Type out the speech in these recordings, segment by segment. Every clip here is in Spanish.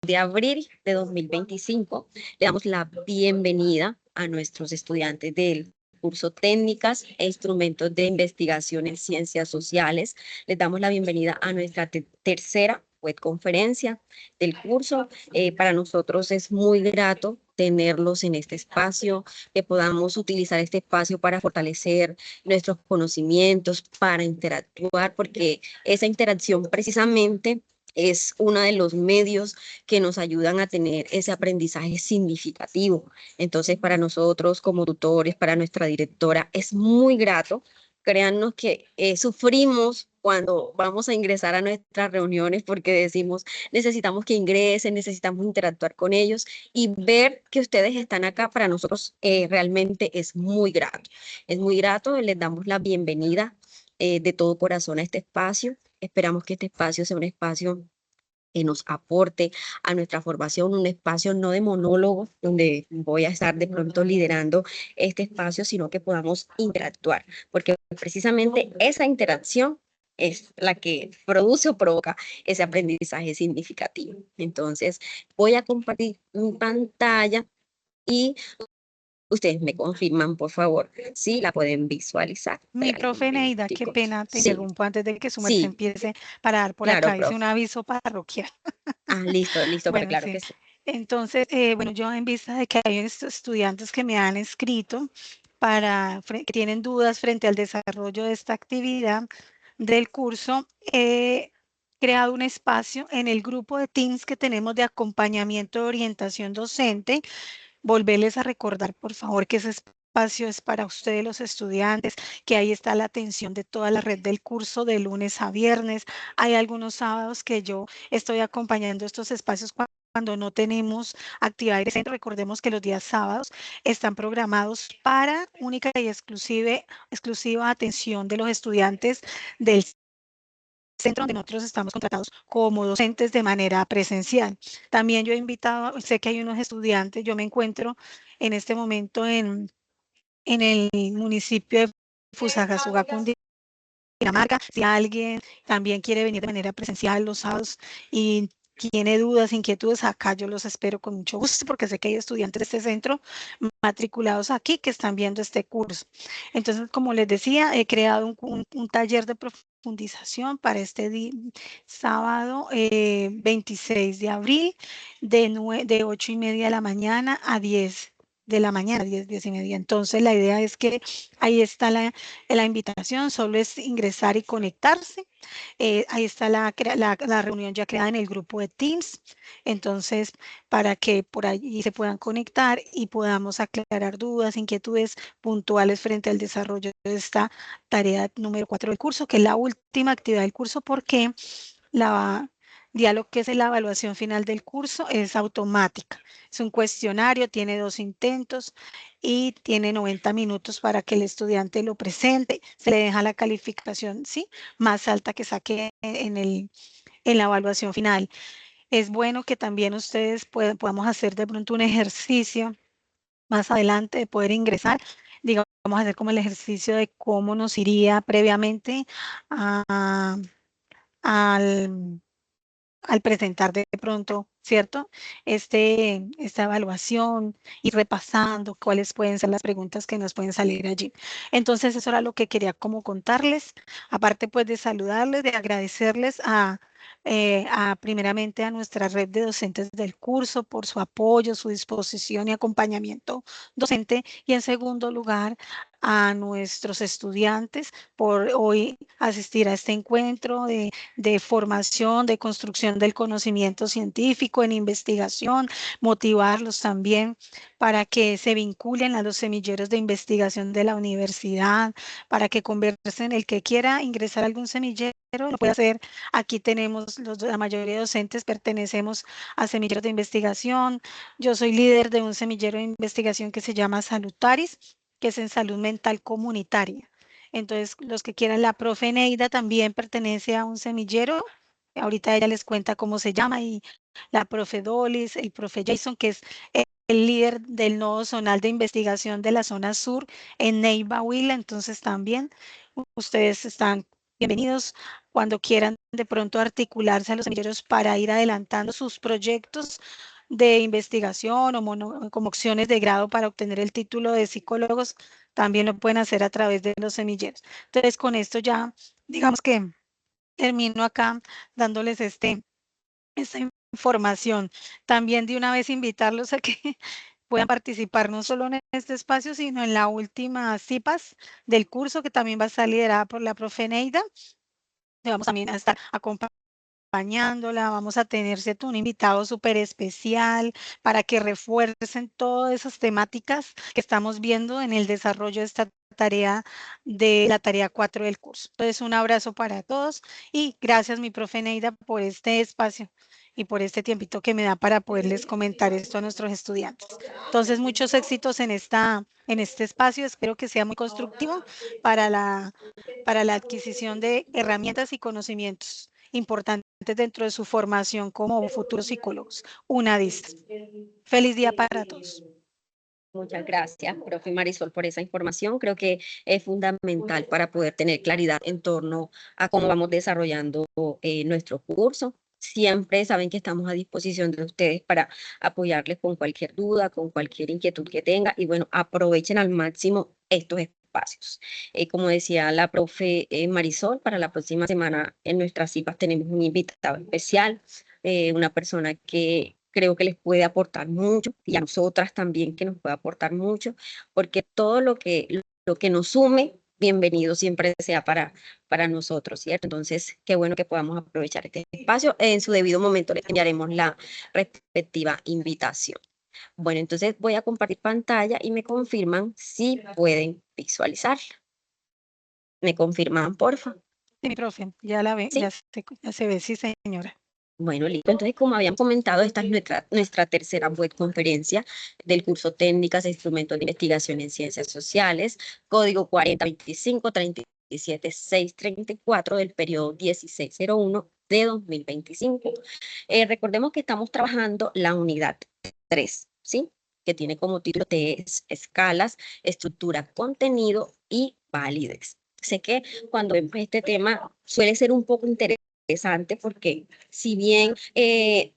de abril de 2025. Le damos la bienvenida a nuestros estudiantes del curso Técnicas e Instrumentos de Investigación en Ciencias Sociales. Les damos la bienvenida a nuestra tercera webconferencia del curso. Para nosotros es muy grato tenerlos en este espacio, que podamos utilizar este espacio para fortalecer nuestros conocimientos, para interactuar, porque esa interacción precisamente es uno de los medios que nos ayudan a tener ese aprendizaje significativo. Entonces, para nosotros como tutores, para nuestra directora, es muy grato. Créannos que sufrimos cuando vamos a ingresar a nuestras reuniones porque decimos, necesitamos que ingresen, necesitamos interactuar con ellos y ver que ustedes están acá para nosotros realmente es muy grato. Es muy grato, les damos la bienvenida de todo corazón a este espacio. Esperamos que este espacio sea un espacio que nos aporte a nuestra formación, un espacio no de monólogo, donde voy a estar de pronto liderando este espacio, sino que podamos interactuar, porque precisamente esa interacción es la que produce o provoca ese aprendizaje significativo. Entonces, voy a compartir mi pantalla y ustedes me confirman, por favor, si la pueden visualizar. Mi Regálame un profe Neida, qué minutico. pena, te Sí, interrumpo antes de que su merced sí, empiece para dar por claro, acá, hice un profe. aviso parroquial. Listo, listo, pero Bueno, claro sí. que sí. Entonces, bueno, yo en vista de que hay estudiantes que me han escrito que tienen dudas frente al desarrollo de esta actividad del curso, he creado un espacio en el grupo de Teams que tenemos de acompañamiento de orientación docente. Volverles a recordar, por favor, que ese espacio es para ustedes, los estudiantes, que ahí está la atención de toda la red del curso de lunes a viernes. Hay algunos sábados que yo estoy acompañando estos espacios cuando no tenemos actividad de centro. Recordemos que los días sábados están programados para única y exclusiva atención de los estudiantes del centro donde nosotros estamos contratados como docentes de manera presencial. También yo he invitado, sé que hay unos estudiantes, yo me encuentro en este momento en el municipio de Fusagasugá, Cundinamarca. Si alguien también quiere venir de manera presencial los sábados y tiene dudas, inquietudes, acá yo los espero con mucho gusto porque sé que hay estudiantes de este centro matriculados aquí que están viendo este curso. Entonces, como les decía, he creado un taller de profundización para este sábado 26 de abril de 8:30 de la mañana a 10 de la mañana, 10:30. Entonces, la idea es que ahí está la invitación, solo es ingresar y conectarse. Ahí está la reunión ya creada en el grupo de Teams. Entonces, para que por allí se puedan conectar y podamos aclarar dudas, inquietudes puntuales frente al desarrollo de esta tarea número 4 del curso, que es la última actividad del curso, porque ya lo que es la evaluación final del curso es automática. Es un cuestionario, tiene 2 intentos y tiene 90 minutos para que el estudiante lo presente. Se le deja la calificación, ¿sí?, más alta que saque en la evaluación final. Es bueno que también ustedes podamos hacer de pronto un ejercicio más adelante de poder ingresar. Digamos, vamos a hacer como el ejercicio de cómo nos iría previamente al presentar de pronto, ¿cierto? Esta evaluación y repasando cuáles pueden ser las preguntas que nos pueden salir allí. Entonces, eso era lo que quería como contarles, aparte pues de saludarles, de agradecerles primeramente a nuestra red de docentes del curso por su apoyo, su disposición y acompañamiento docente, y en segundo lugar a nuestros estudiantes por hoy asistir a este encuentro de formación, de construcción del conocimiento científico, en investigación, motivarlos también para que se vinculen a los semilleros de investigación de la universidad, para que conversen. El que quiera ingresar a algún semillero lo puede hacer. Aquí tenemos, la mayoría de docentes pertenecemos a semilleros de investigación. Yo soy líder de un semillero de investigación que se llama Salutaris, que es en salud mental comunitaria. Entonces, los que quieran, la profe Neida también pertenece a un semillero. Ahorita ella les cuenta cómo se llama, y la profe Dolis, el profe Jason, que es el líder del nodo zonal de investigación de la zona sur en Neiva, Huila. Entonces, también ustedes están bienvenidos cuando quieran de pronto articularse a los semilleros para ir adelantando sus proyectos de investigación o como opciones de grado para obtener el título de psicólogos, también lo pueden hacer a través de los semilleros. Entonces, con esto ya, digamos que termino acá dándoles esta información. También de una vez invitarlos a que puedan participar no solo en este espacio, sino en la última CIPAS del curso, que también va a estar liderada por la profe Neida. Vamos también a estar acompañándola, vamos a tener, ¿cierto?, un invitado súper especial para que refuercen todas esas temáticas que estamos viendo en el desarrollo de esta tarea, de la tarea 4 del curso. Entonces, un abrazo para todos y gracias, mi profe Neida, por este espacio y por este tiempito que me da para poderles comentar esto a nuestros estudiantes. Entonces, muchos éxitos en este espacio. Espero que sea muy constructivo para la adquisición de herramientas y conocimientos importantes dentro de su formación como futuros psicólogos. Una vista. Feliz día para todos. Muchas gracias, profe Marisol, por esa información. Creo que es fundamental para poder tener claridad en torno a cómo vamos desarrollando nuestro curso. Siempre saben que estamos a disposición de ustedes para apoyarles con cualquier duda, con cualquier inquietud que tenga. Y bueno, aprovechen al máximo estos espacios. Como decía la profe Marisol, para la próxima semana en nuestras CIPAS tenemos un invitado especial, una persona que creo que les puede aportar mucho y a nosotras también que nos puede aportar mucho, porque todo lo que nos sume, bienvenido siempre sea para nosotros, ¿cierto? Entonces, qué bueno que podamos aprovechar este espacio. En su debido momento les enviaremos la respectiva invitación. Bueno, entonces voy a compartir pantalla y me confirman si pueden visualizar. ¿Me confirman, porfa? Sí, mi profe, ya la ve, Sí. ya se ve, sí, señora. Bueno, listo. Entonces, como habíamos comentado, esta es nuestra tercera web conferencia del curso Técnicas e Instrumentos de Investigación en Ciencias Sociales, código 4025-37634 del periodo 1601 de 2025. Recordemos que estamos trabajando la unidad 3, ¿sí? Que tiene como título escalas, estructura, contenido y validez. Sé que cuando vemos este tema suele ser un poco interesante porque si bien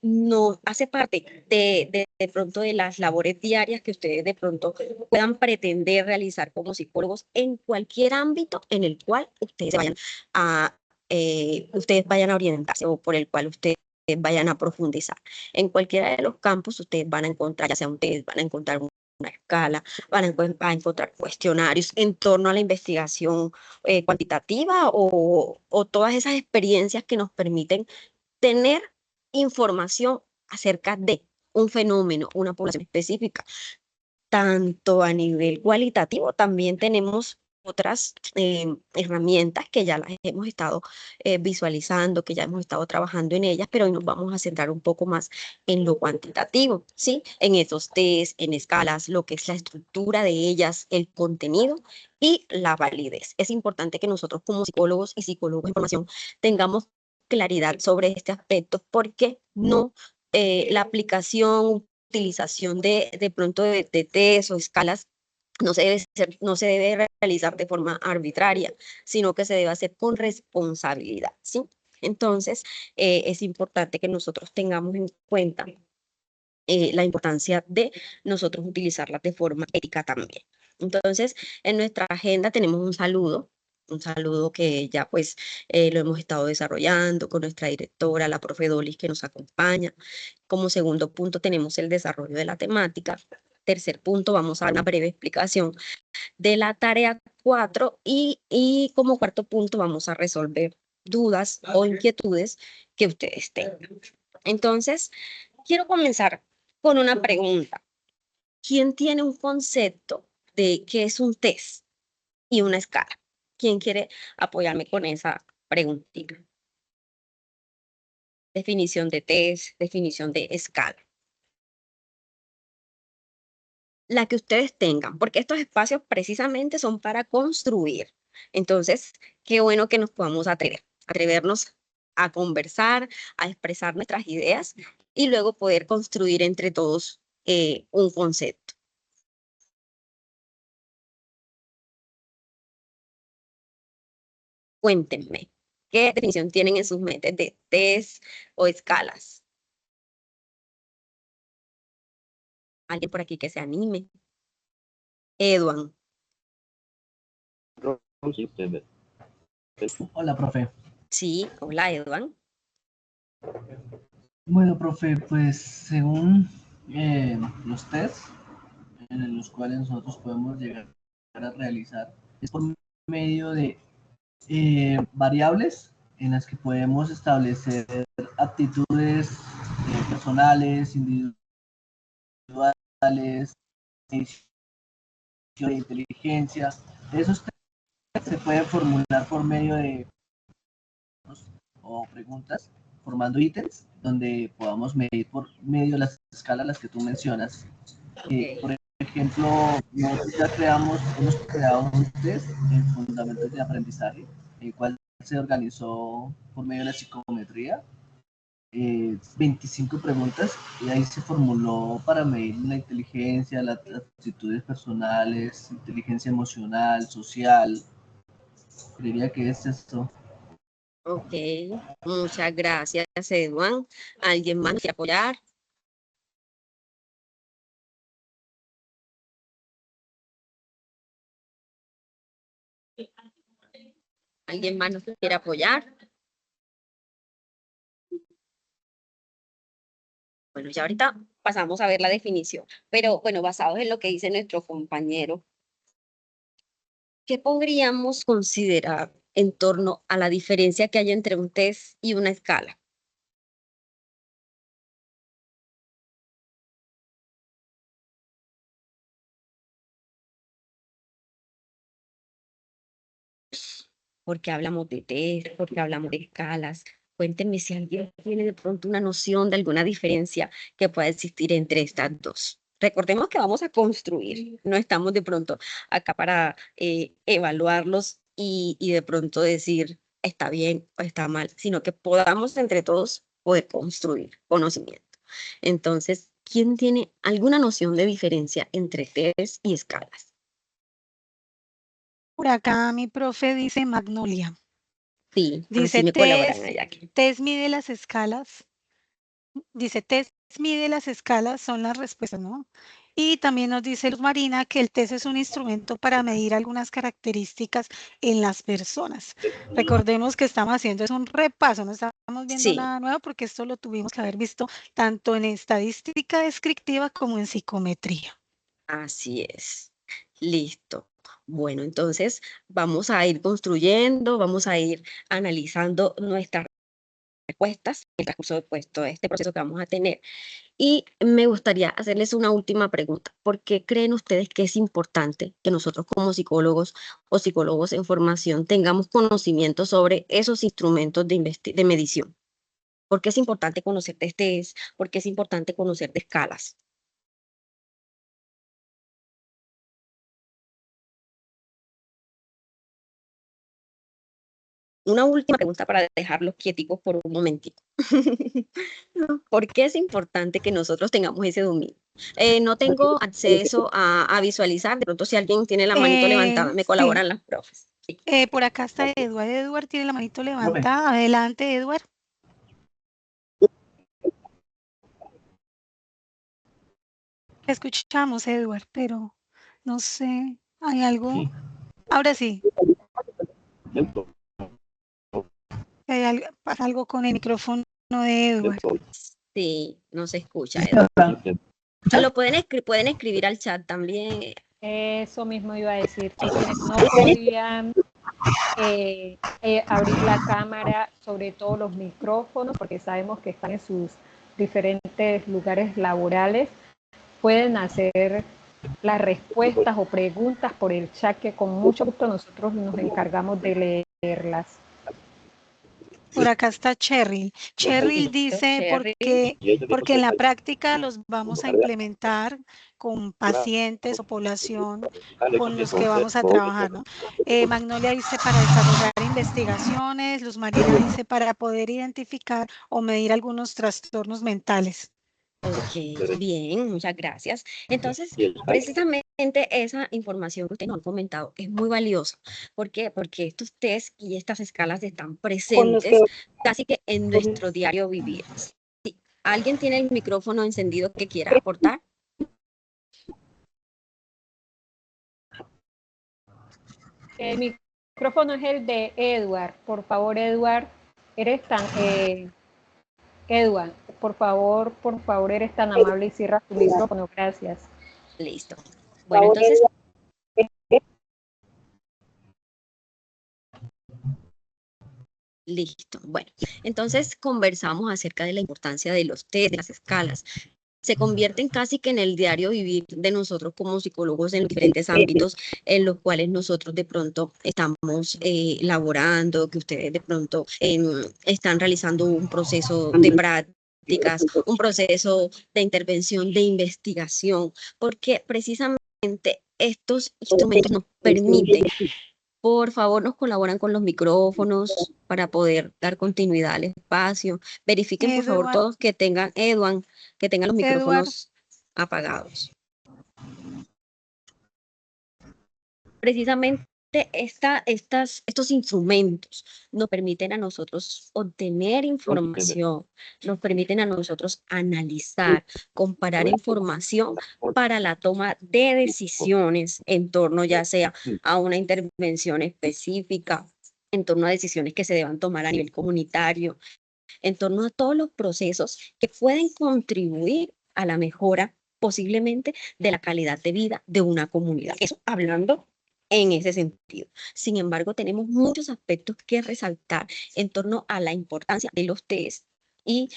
no hace parte de pronto de las labores diarias que ustedes de pronto puedan pretender realizar como psicólogos en cualquier ámbito en el cual ustedes vayan a orientarse o por el cual ustedes vayan a profundizar. En cualquiera de los campos ustedes van a encontrar, ya sea ustedes van a encontrar una escala, van a encontrar cuestionarios en torno a la investigación cuantitativa o todas esas experiencias que nos permiten tener información acerca de un fenómeno, una población específica. Tanto a nivel cualitativo, también tenemos otras herramientas que ya las hemos estado visualizando, que ya hemos estado trabajando en ellas, pero hoy nos vamos a centrar un poco más en lo cuantitativo, ¿sí? En esos test, en escalas, lo que es la estructura de ellas, el contenido y la validez. Es importante que nosotros como psicólogos y psicólogos de formación tengamos claridad sobre este aspecto porque no la aplicación utilización de pronto de test o escalas no se debe realizar de forma arbitraria, sino que se debe hacer con responsabilidad, ¿sí? Entonces, es importante que nosotros tengamos en cuenta la importancia de nosotros utilizarlas de forma ética también. Entonces, en nuestra agenda tenemos un saludo que ya pues lo hemos estado desarrollando con nuestra directora, la profe Dolis, que nos acompaña. Como segundo punto tenemos el desarrollo de la temática. Tercer punto, vamos a dar una breve explicación de la tarea 4 y como cuarto punto vamos a resolver dudas o inquietudes que ustedes tengan. Entonces, quiero comenzar con una pregunta. ¿Quién tiene un concepto de qué es un test y una escala? ¿Quién quiere apoyarme con esa preguntita? Definición de test, definición de escala. La que ustedes tengan, porque estos espacios precisamente son para construir. Entonces, qué bueno que nos podamos atrevernos a conversar, a expresar nuestras ideas y luego poder construir entre todos un concepto. Cuéntenme. ¿Qué definición tienen en sus mentes de test o escalas? ¿Alguien por aquí que se anime? Eduan. Hola, profe. Sí, hola, Eduan. Bueno, profe, pues según los tests en los cuales nosotros podemos llegar a realizar, es por medio de variables en las que podemos establecer aptitudes personales, individuales, de inteligencia. Esos tests se pueden formular por medio de o preguntas, formando ítems donde podamos medir por medio de las escalas las que tú mencionas. Por ejemplo, nosotros ya hemos creado un test en fundamentos de aprendizaje, el cual se organizó por medio de la psicometría, 25 preguntas, y ahí se formuló para medir la inteligencia, las aptitudes personales, inteligencia emocional, social. Creería que es esto. Ok, muchas gracias, Eduan. ¿Alguien más quiere apoyar? ¿Alguien más nos quiere apoyar? Bueno, ya ahorita pasamos a ver la definición, pero bueno, basados en lo que dice nuestro compañero, ¿qué podríamos considerar en torno a la diferencia que hay entre un test y una escala? Porque hablamos de test, porque hablamos de escalas. Cuéntenme si alguien tiene de pronto una noción de alguna diferencia que pueda existir entre estas dos. Recordemos que vamos a construir, no estamos de pronto acá para evaluarlos y de pronto decir está bien o está mal, sino que podamos entre todos poder construir conocimiento. Entonces, ¿quién tiene alguna noción de diferencia entre test y escalas? Por acá mi profe dice Magnolia. Sí, así Dice me colaboran allá. test mide las escalas. Dice test mide las escalas, son las respuestas, ¿no? Y también nos dice Luz Marina que el test es un instrumento para medir algunas características en las personas. Recordemos que estamos haciendo es un repaso, no estamos viendo Sí. nada nuevo porque esto lo tuvimos que haber visto tanto en estadística descriptiva como en psicometría. Así es. Listo. Bueno, entonces vamos a ir construyendo, vamos a ir analizando nuestras respuestas en el transcurso de pues, todo este proceso que vamos a tener. Y me gustaría hacerles una última pregunta. ¿Por qué creen ustedes que es importante que nosotros como psicólogos o psicólogos en formación tengamos conocimiento sobre esos instrumentos de medición? ¿Por qué es importante conocer de test? ¿Por qué es importante conocer de escalas? Una última pregunta para dejarlos quieticos por un momentito. ¿Por qué es importante que nosotros tengamos ese dominio? No tengo acceso a visualizar, de pronto si alguien tiene la manito levantada, me Sí, colaboran las profes. Sí. por acá está Edward. Edward tiene la manito Profe. levantada. Adelante, Edward. Escuchamos, Edward, pero no sé, hay algo. Sí. Ahora sí, pasa algo con el micrófono de Edward. Sí, no se escucha, Sí, Edu. ¿escuchan? Lo pueden escribir al chat también. Eso mismo iba a decir, que no podían abrir la cámara, sobre todo los micrófonos, porque sabemos que están en sus diferentes lugares laborales. Pueden hacer las respuestas o preguntas por el chat, que con mucho gusto nosotros nos encargamos de leerlas. Por acá está Cheryl. Cheryl Listo, dice Cherry. porque en la práctica los vamos a implementar con pacientes o población con los que vamos a trabajar, ¿no? Magnolia dice para desarrollar investigaciones, Luz Marina dice para poder identificar o medir algunos trastornos mentales. Ok, bien, muchas gracias. Entonces, precisamente esa información que ustedes nos han comentado es muy valiosa. ¿Por qué? Porque estos test y estas escalas están presentes casi que en nuestro diario vivir. Si alguien tiene el micrófono encendido que quiera aportar. El micrófono es el de Edward. Por favor, Edward, eres tan... Edward, por favor, eres tan amable y cierra tu micrófono. Gracias. Listo. Bueno, entonces... Listo. Bueno, entonces conversamos acerca de la importancia de los test, de las escalas. Se convierten casi que en el diario vivir de nosotros como psicólogos en los diferentes ámbitos en los cuales nosotros de pronto estamos laborando, que ustedes de pronto están realizando un proceso de prácticas, un proceso de intervención, de investigación, porque precisamente estos instrumentos nos permiten. Por favor, nos colaboran con los micrófonos para poder dar continuidad al espacio. Verifiquen, por favor, Edward, todos que tengan, Edwin, que tengan los Edward, micrófonos apagados. Precisamente estos instrumentos nos permiten a nosotros obtener información, nos permiten a nosotros analizar, comparar información para la toma de decisiones en torno ya sea a una intervención específica, en torno a decisiones que se deban tomar a nivel comunitario, en torno a todos los procesos que pueden contribuir a la mejora posiblemente de la calidad de vida de una comunidad. Eso hablando en ese sentido. Sin embargo, tenemos muchos aspectos que resaltar en torno a la importancia de los test y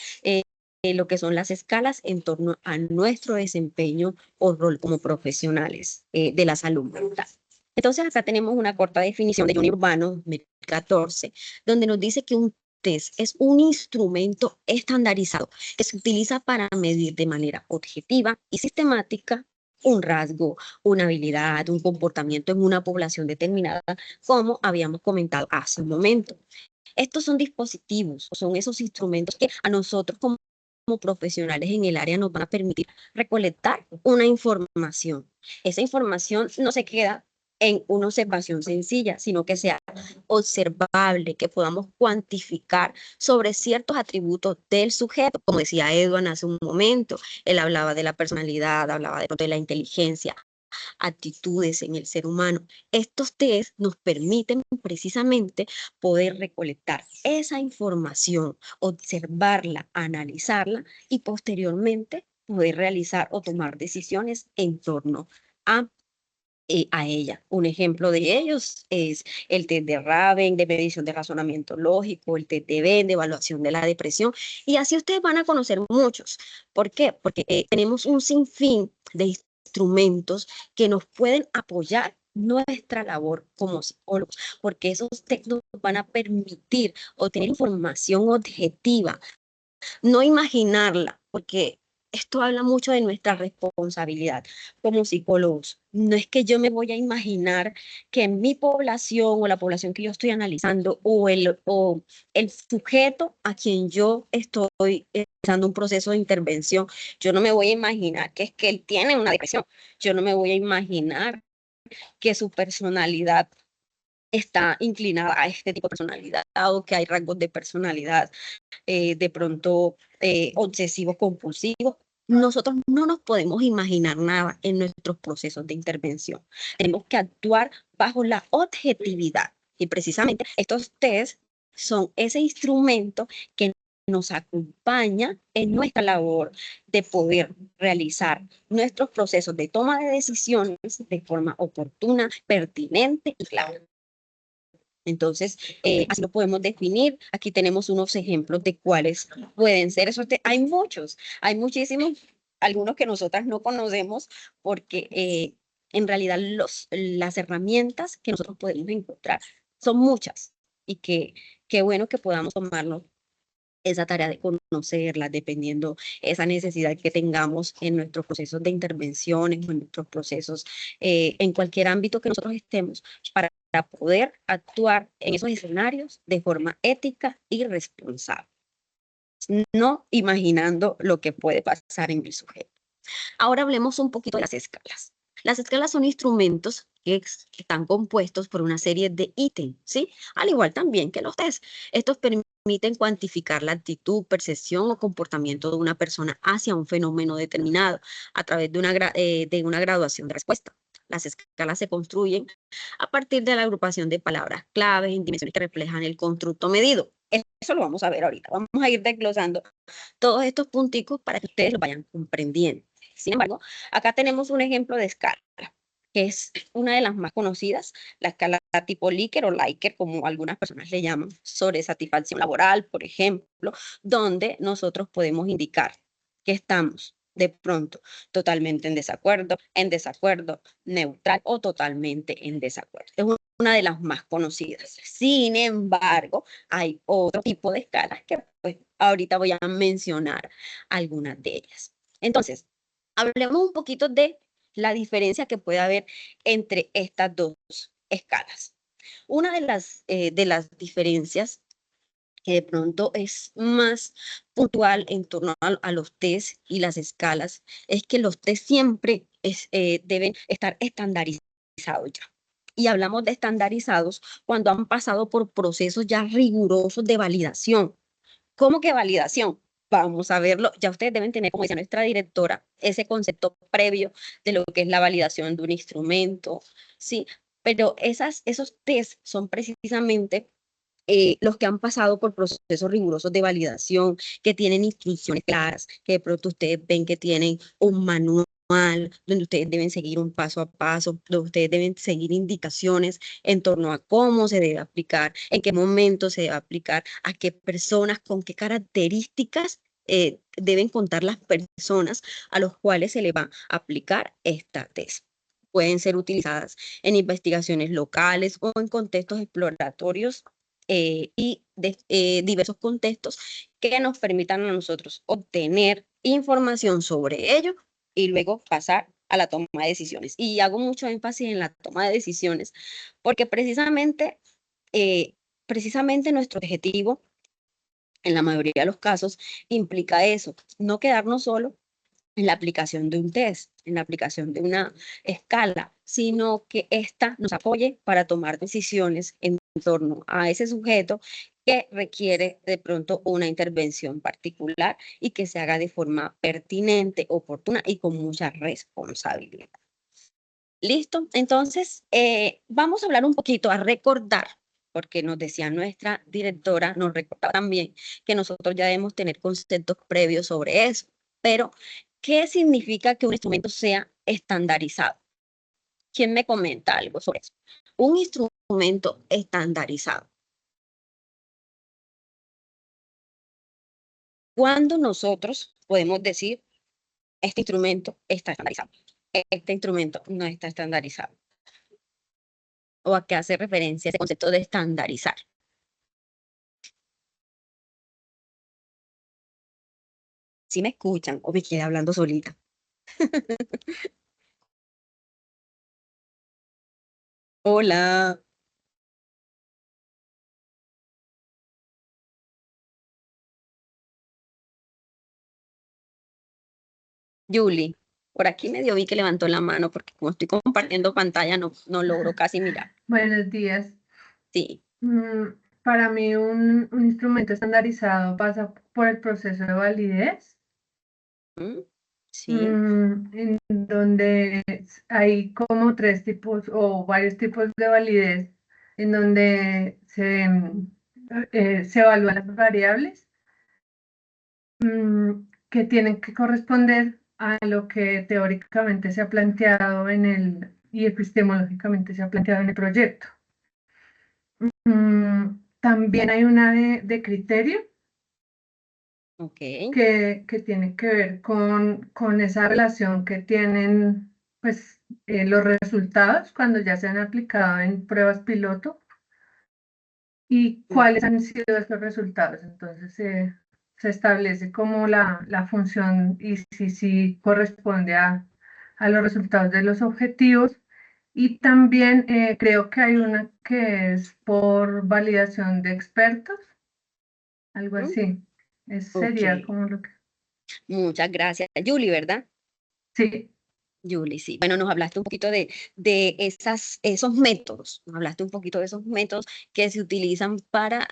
lo que son las escalas en torno a nuestro desempeño o rol como profesionales de la salud mental. Entonces, acá tenemos una corta definición de Johnny Urbano, 2014, donde nos dice que un test es un instrumento estandarizado que se utiliza para medir de manera objetiva y sistemática un rasgo, una habilidad, un comportamiento en una población determinada, como habíamos comentado hace un momento. Estos son dispositivos, son esos instrumentos que a nosotros como profesionales en el área nos van a permitir recolectar una información. Esa información no se queda en una observación sencilla, sino que sea observable, que podamos cuantificar sobre ciertos atributos del sujeto. Como decía Edwin hace un momento, él hablaba de la personalidad, hablaba de la inteligencia, actitudes en el ser humano. Estos test nos permiten precisamente poder recolectar esa información, observarla, analizarla y posteriormente poder realizar o tomar decisiones en torno a ella. Un ejemplo de ellos es el test de Raven, de medición de razonamiento lógico, el test de Venn, de evaluación de la depresión, y así ustedes van a conocer muchos. ¿Por qué? Porque tenemos un sinfín de instrumentos que nos pueden apoyar nuestra labor como psicólogos, porque esos test nos van a permitir obtener información objetiva, no imaginarla, porque esto habla mucho de nuestra responsabilidad como psicólogos. No es que yo me voy a imaginar que en mi población o la población que yo estoy analizando o el sujeto a quien yo estoy realizando un proceso de intervención, yo no me voy a imaginar que es que él tiene una depresión. Yo no me voy a imaginar que su personalidad está inclinada a este tipo de personalidad o que hay rasgos de personalidad de pronto obsesivos compulsivos. Nosotros no nos podemos imaginar nada en nuestros procesos de intervención. Tenemos que actuar bajo la objetividad y precisamente estos test son ese instrumento que nos acompaña en nuestra labor de poder realizar nuestros procesos de toma de decisiones de forma oportuna, pertinente y clara. Entonces, así lo podemos definir. Aquí tenemos unos ejemplos de cuáles pueden ser. Hay muchos, hay muchísimos, algunos que nosotras no conocemos porque en realidad las herramientas que nosotros podemos encontrar son muchas y qué bueno que podamos tomarnos esa tarea de conocerlas, dependiendo esa necesidad que tengamos en nuestros procesos de intervenciones o en nuestros procesos, en cualquier ámbito que nosotros estemos, para poder actuar en esos escenarios de forma ética y responsable, no imaginando lo que puede pasar en el sujeto. Ahora hablemos un poquito de las escalas. Las escalas son instrumentos que están compuestos por una serie de ítems, ¿sí? Al igual también que los test. Estos permiten cuantificar la actitud, percepción o comportamiento de una persona hacia un fenómeno determinado a través de una graduación de respuesta. Las escalas se construyen a partir de la agrupación de palabras claves en dimensiones que reflejan el constructo medido. Eso lo vamos a ver ahorita. Vamos a ir desglosando todos estos punticos para que ustedes lo vayan comprendiendo. Sin embargo, acá tenemos un ejemplo de escala, que es una de las más conocidas, la escala tipo Likert o Likert, como algunas personas le llaman, sobre satisfacción laboral, por ejemplo, donde nosotros podemos indicar que estamos de pronto totalmente en desacuerdo, neutral o totalmente en desacuerdo. Es una de las más conocidas. Sin embargo, hay otro tipo de escalas que pues ahorita voy a mencionar algunas de ellas. Entonces, hablemos un poquito de la diferencia que puede haber entre estas dos escalas. Una de las diferencias que de pronto es más puntual en torno a los test y las escalas es que los test siempre deben estar estandarizados ya. Y hablamos de estandarizados cuando han pasado por procesos ya rigurosos de validación. ¿Cómo que validación? Vamos a verlo. Ya ustedes deben tener, como decía nuestra directora, ese concepto previo de lo que es la validación de un instrumento, ¿sí? Pero esos test son precisamente los que han pasado por procesos rigurosos de validación, que tienen instrucciones claras, que de pronto ustedes ven que tienen un manual donde ustedes deben seguir un paso a paso, donde ustedes deben seguir indicaciones en torno a cómo se debe aplicar, en qué momento se debe aplicar, a qué personas, con qué características deben contar las personas a los cuales se le va a aplicar esta test. Pueden ser utilizadas en investigaciones locales o en contextos exploratorios y de diversos contextos que nos permitan a nosotros obtener información sobre ello y luego pasar a la toma de decisiones. Y hago mucho énfasis en la toma de decisiones porque precisamente nuestro objetivo en la mayoría de los casos implica eso, no quedarnos solo en la aplicación de un test, en la aplicación de una escala, sino que ésta nos apoye para tomar decisiones en torno a ese sujeto que requiere de pronto una intervención particular y que se haga de forma pertinente, oportuna y con mucha responsabilidad. ¿Listo? Entonces, vamos a hablar un poquito, a recordar, porque nos decía nuestra directora, nos recordaba también que nosotros ya debemos tener conceptos previos sobre eso, pero ¿qué significa que un instrumento sea estandarizado? ¿Quién me comenta algo sobre eso? Un instrumento estandarizado. ¿Cuándo nosotros podemos decir este instrumento está estandarizado? Este instrumento no está estandarizado. ¿O a qué hace referencia ese concepto de estandarizar? ¿Sí me escuchan o me quedé hablando solita? Hola, Julie. Por aquí medio vi que levantó la mano porque como estoy compartiendo pantalla no logro casi mirar. Buenos días. Sí. Para mí un instrumento estandarizado pasa por el proceso de validez, Sí. en donde hay como tres tipos o varios tipos de validez, en donde se evalúan las variables que tienen que corresponder a lo que teóricamente se ha planteado y epistemológicamente se ha planteado en el proyecto. También hay una de criterio Ok. que tiene que ver con esa relación que tienen pues, los resultados cuando ya se han aplicado en pruebas piloto y cuáles han sido esos resultados. Entonces se establece como la función y si corresponde a los resultados de los objetivos. Y también creo que hay una que es por validación de expertos, algo así. Eso sería Ok. como lo que... Muchas gracias, Julie, ¿verdad? Sí, Julie, sí. Bueno, nos hablaste un poquito de esos métodos, nos hablaste un poquito de esos métodos que se utilizan para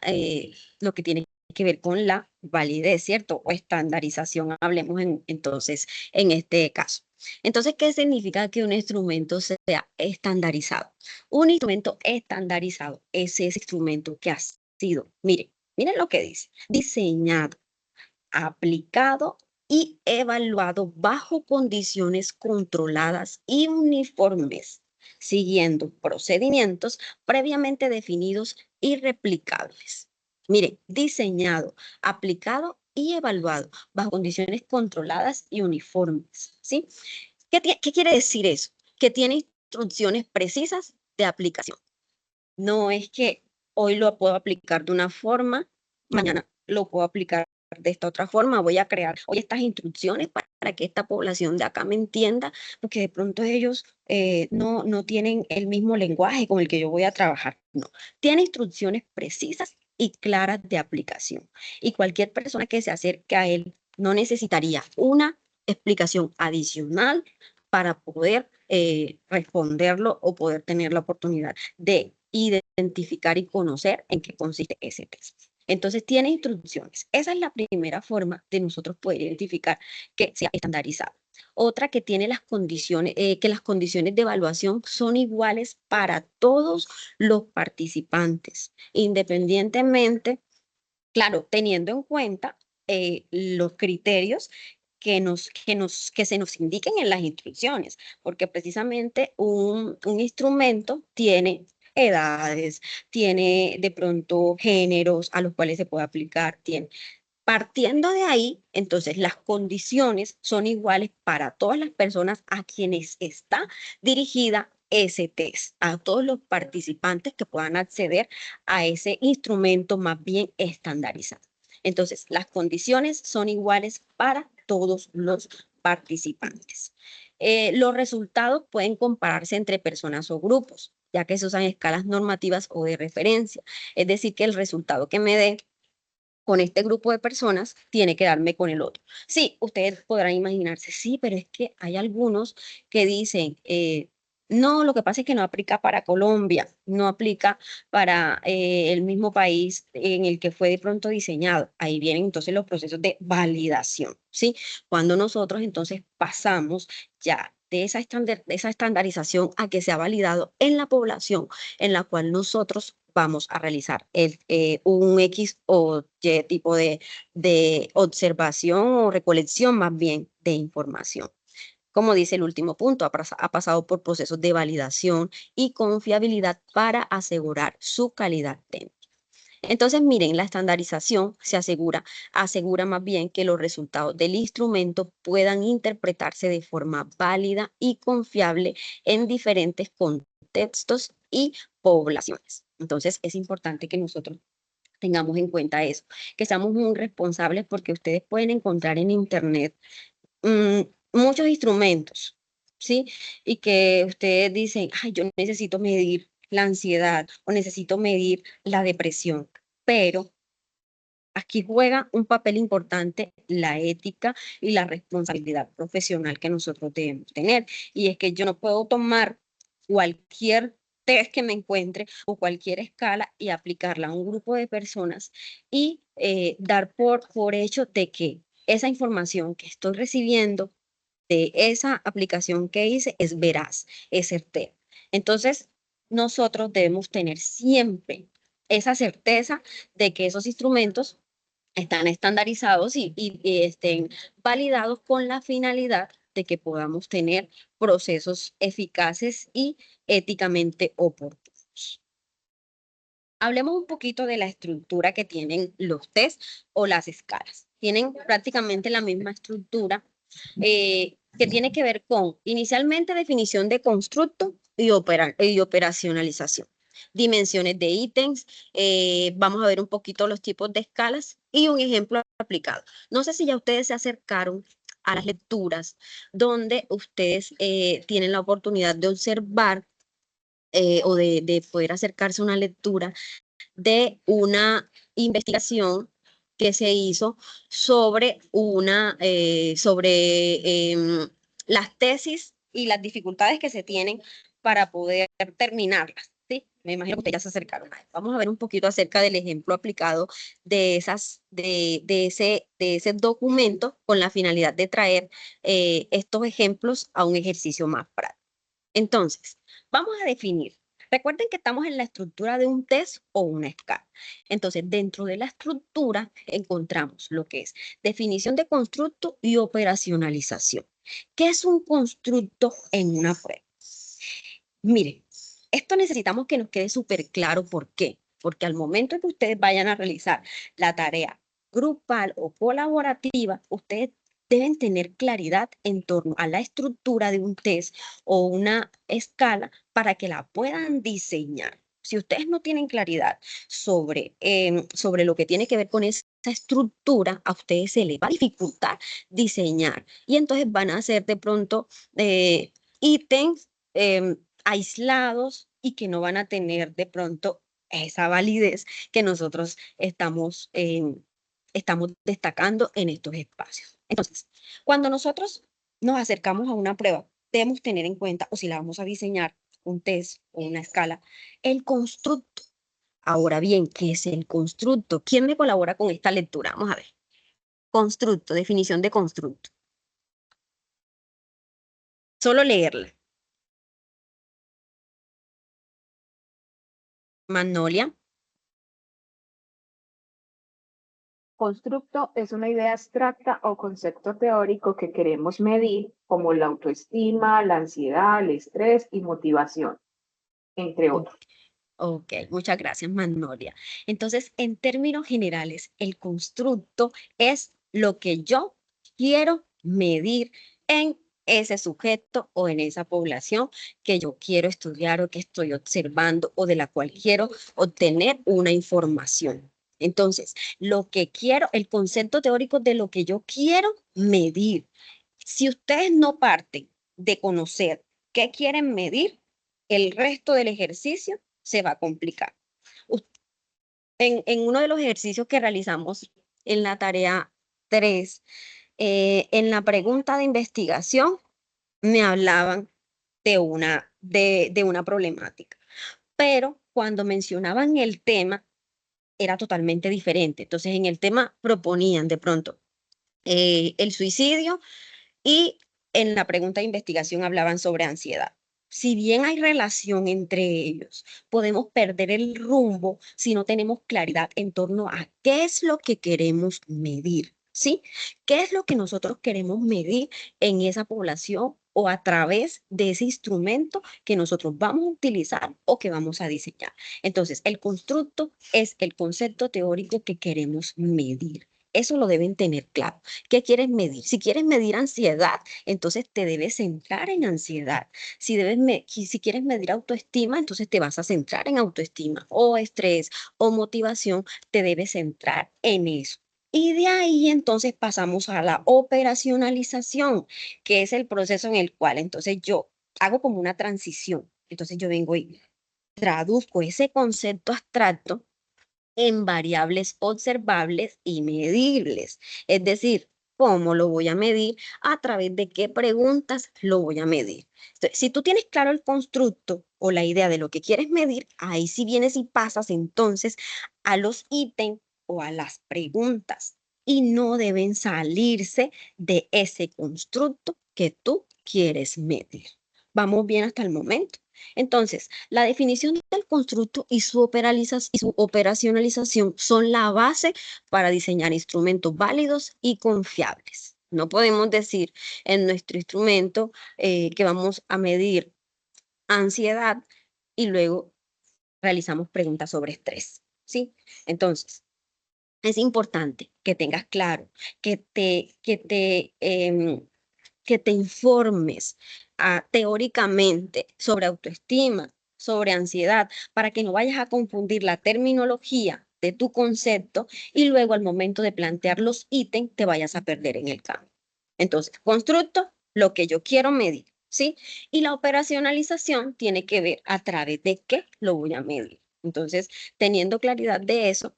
lo que tiene que ver con la validez, ¿cierto? O estandarización, hablemos entonces en este caso. Entonces, ¿qué significa que un instrumento sea estandarizado? Un instrumento estandarizado es ese instrumento que ha sido, miren lo que dice, diseñado, aplicado y evaluado bajo condiciones controladas y uniformes, siguiendo procedimientos previamente definidos y replicables. Miren, diseñado, aplicado y evaluado bajo condiciones controladas y uniformes, ¿sí? ¿Qué quiere decir eso? Que tiene instrucciones precisas de aplicación. No es que hoy lo puedo aplicar de una forma, mañana lo puedo aplicar de esta otra forma, voy a crear hoy estas instrucciones para que esta población de acá me entienda, porque de pronto ellos no tienen el mismo lenguaje con el que yo voy a trabajar. No, tiene instrucciones precisas y claras de aplicación. Y cualquier persona que se acerque a él no necesitaría una explicación adicional para poder responderlo o poder tener la oportunidad de identificar y conocer en qué consiste ese test. Entonces tiene instrucciones. Esa es la primera forma de nosotros poder identificar que sea estandarizado. Otra que tiene las condiciones, que las condiciones de evaluación son iguales para todos los participantes, independientemente, claro, teniendo en cuenta los criterios que se nos indiquen en las instrucciones, porque precisamente un instrumento tiene edades, tiene de pronto géneros a los cuales se puede aplicar, tiene. Partiendo de ahí, entonces las condiciones son iguales para todas las personas a quienes está dirigida ese test, a todos los participantes que puedan acceder a ese instrumento más bien estandarizado. Entonces, las condiciones son iguales para todos los participantes. Los resultados pueden compararse entre personas o grupos, ya que se usan escalas normativas o de referencia. Es decir, que el resultado que me dé con este grupo de personas, tiene que darme con el otro. Sí, ustedes podrán imaginarse, sí, pero es que hay algunos que dicen, no, lo que pasa es que no aplica para Colombia, no aplica para el mismo país en el que fue de pronto diseñado. Ahí vienen entonces los procesos de validación, ¿sí? Cuando nosotros entonces pasamos ya de esa estandarización a que se ha validado en la población en la cual nosotros vamos a realizar un X o Y tipo de observación o recolección más bien de información. Como dice el último punto, ha pasado por procesos de validación y confiabilidad para asegurar su calidad técnica. Entonces, miren, la estandarización asegura más bien que los resultados del instrumento puedan interpretarse de forma válida y confiable en diferentes contextos y poblaciones. Entonces, es importante que nosotros tengamos en cuenta eso, que seamos muy responsables porque ustedes pueden encontrar en internet muchos instrumentos, ¿sí? Y que ustedes dicen, ay, yo necesito medir la ansiedad o necesito medir la depresión, pero aquí juega un papel importante la ética y la responsabilidad profesional que nosotros debemos tener. Y es que yo no puedo tomar cualquier test que me encuentre o cualquier escala y aplicarla a un grupo de personas y dar por hecho de que esa información que estoy recibiendo de esa aplicación que hice es veraz, es certera. Entonces, nosotros debemos tener siempre esa certeza de que esos instrumentos están estandarizados y estén validados con la finalidad de que podamos tener procesos eficaces y éticamente oportunos. Hablemos un poquito de la estructura que tienen los test o las escalas. Tienen prácticamente la misma estructura que tiene que ver con inicialmente definición de constructo y operacionalización. Dimensiones de ítems, vamos a ver un poquito los tipos de escalas y un ejemplo aplicado. No sé si ya ustedes se acercaron a las lecturas donde ustedes tienen la oportunidad de observar o de poder acercarse a una lectura de una investigación que se hizo sobre las tesis y las dificultades que se tienen para poder terminarlas. ¿Sí? Me imagino que ustedes ya se acercaron a eso. Vamos a ver un poquito acerca del ejemplo aplicado de ese documento con la finalidad de traer estos ejemplos a un ejercicio más práctico. Entonces, vamos a definir. Recuerden que estamos en la estructura de un test o una escala. Entonces, dentro de la estructura encontramos lo que es definición de constructo y operacionalización. ¿Qué es un constructo en una prueba? Miren, esto necesitamos que nos quede súper claro. ¿Por qué? Porque al momento que ustedes vayan a realizar la tarea grupal o colaborativa, ustedes deben tener claridad en torno a la estructura de un test o una escala para que la puedan diseñar. Si ustedes no tienen claridad sobre lo que tiene que ver con esa estructura, a ustedes se les va a dificultar diseñar y entonces van a hacer de pronto ítems aislados y que no van a tener de pronto esa validez que nosotros estamos destacando en estos espacios. Entonces, cuando nosotros nos acercamos a una prueba, debemos tener en cuenta, o si la vamos a diseñar, un test o una escala, el constructo. Ahora bien, ¿qué es el constructo? ¿Quién me colabora con esta lectura? Vamos a ver. Constructo, definición de constructo. Solo leerla. Magnolia. Constructo es una idea abstracta o concepto teórico que queremos medir, como la autoestima, la ansiedad, el estrés y motivación, entre otros. Ok, muchas gracias, Magnolia. Entonces, en términos generales, el constructo es lo que yo quiero medir en ese sujeto o en esa población que yo quiero estudiar o que estoy observando o de la cual quiero obtener una información. Entonces, lo que quiero, el concepto teórico de lo que yo quiero medir. Si ustedes no parten de conocer qué quieren medir, el resto del ejercicio se va a complicar. En uno de los ejercicios que realizamos en la tarea 3, en la pregunta de investigación, me hablaban de una problemática, pero cuando mencionaban el tema, era totalmente diferente. Entonces, en el tema proponían de pronto el suicidio y en la pregunta de investigación hablaban sobre ansiedad. Si bien hay relación entre ellos, podemos perder el rumbo si no tenemos claridad en torno a qué es lo que queremos medir, ¿sí? ¿Qué es lo que nosotros queremos medir en esa población o a través de ese instrumento que nosotros vamos a utilizar o que vamos a diseñar? Entonces, el constructo es el concepto teórico que queremos medir. Eso lo deben tener claro. ¿Qué quieres medir? Si quieres medir ansiedad, entonces te debes centrar en ansiedad. Si quieres medir autoestima, entonces te vas a centrar en autoestima o estrés o motivación, te debes centrar en eso. Y de ahí entonces pasamos a la operacionalización, que es el proceso en el cual entonces yo hago como una transición. Entonces yo vengo y traduzco ese concepto abstracto en variables observables y medibles. Es decir, ¿cómo lo voy a medir? ¿A través de qué preguntas lo voy a medir? Entonces, si tú tienes claro el constructo o la idea de lo que quieres medir, ahí sí vienes y pasas entonces a los ítems o a las preguntas y no deben salirse de ese constructo que tú quieres medir. ¿Vamos bien hasta el momento? Entonces, la definición del constructo y su operacionalización son la base para diseñar instrumentos válidos y confiables. No podemos decir en nuestro instrumento que vamos a medir ansiedad y luego realizamos preguntas sobre estrés, ¿sí? Entonces, es importante que tengas claro, que te informes teóricamente sobre autoestima, sobre ansiedad, para que no vayas a confundir la terminología de tu concepto y luego al momento de plantear los ítems te vayas a perder en el camino. Entonces, constructo, lo que yo quiero medir, ¿sí? Y la operacionalización tiene que ver a través de qué lo voy a medir. Entonces, teniendo claridad de eso,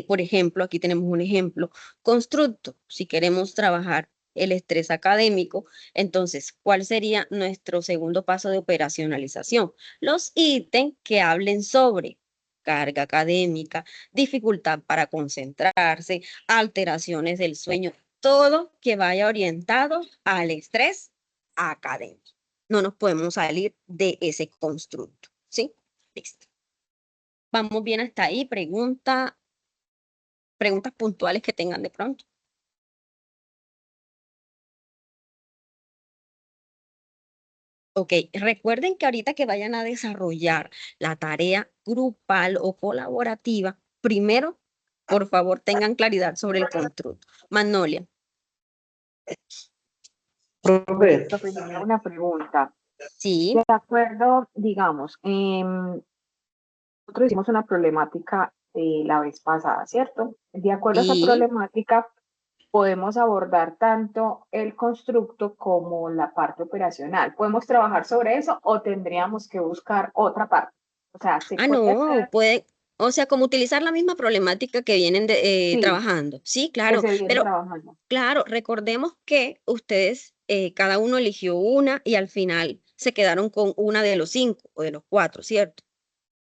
por ejemplo, aquí tenemos un ejemplo, constructo, si queremos trabajar el estrés académico. Entonces, ¿cuál sería nuestro segundo paso de operacionalización? Los ítems que hablen sobre carga académica, dificultad para concentrarse, alteraciones del sueño, todo que vaya orientado al estrés académico. No nos podemos salir de ese constructo, ¿sí? Listo. Vamos bien hasta ahí. Preguntas puntuales que tengan de pronto. Ok, recuerden que ahorita que vayan a desarrollar la tarea grupal o colaborativa, primero, por favor, tengan claridad sobre el constructo. Magnolia. Profe, Profe, yo tengo una pregunta. Sí, De acuerdo, digamos, nosotros hicimos una problemática la vez pasada, ¿cierto? De acuerdo a esa y problemática, podemos abordar tanto el constructo como la parte operacional. ¿Podemos trabajar sobre eso o tendríamos que buscar otra parte? O sea, ¿se puede no, hacer? puede, o sea, como utilizar la misma problemática que vienen Sí, trabajando. Sí, que claro, se viene pero trabajando. claro, recordemos que ustedes, cada uno eligió una y al final se quedaron con una de los 5 o de los 4, ¿cierto?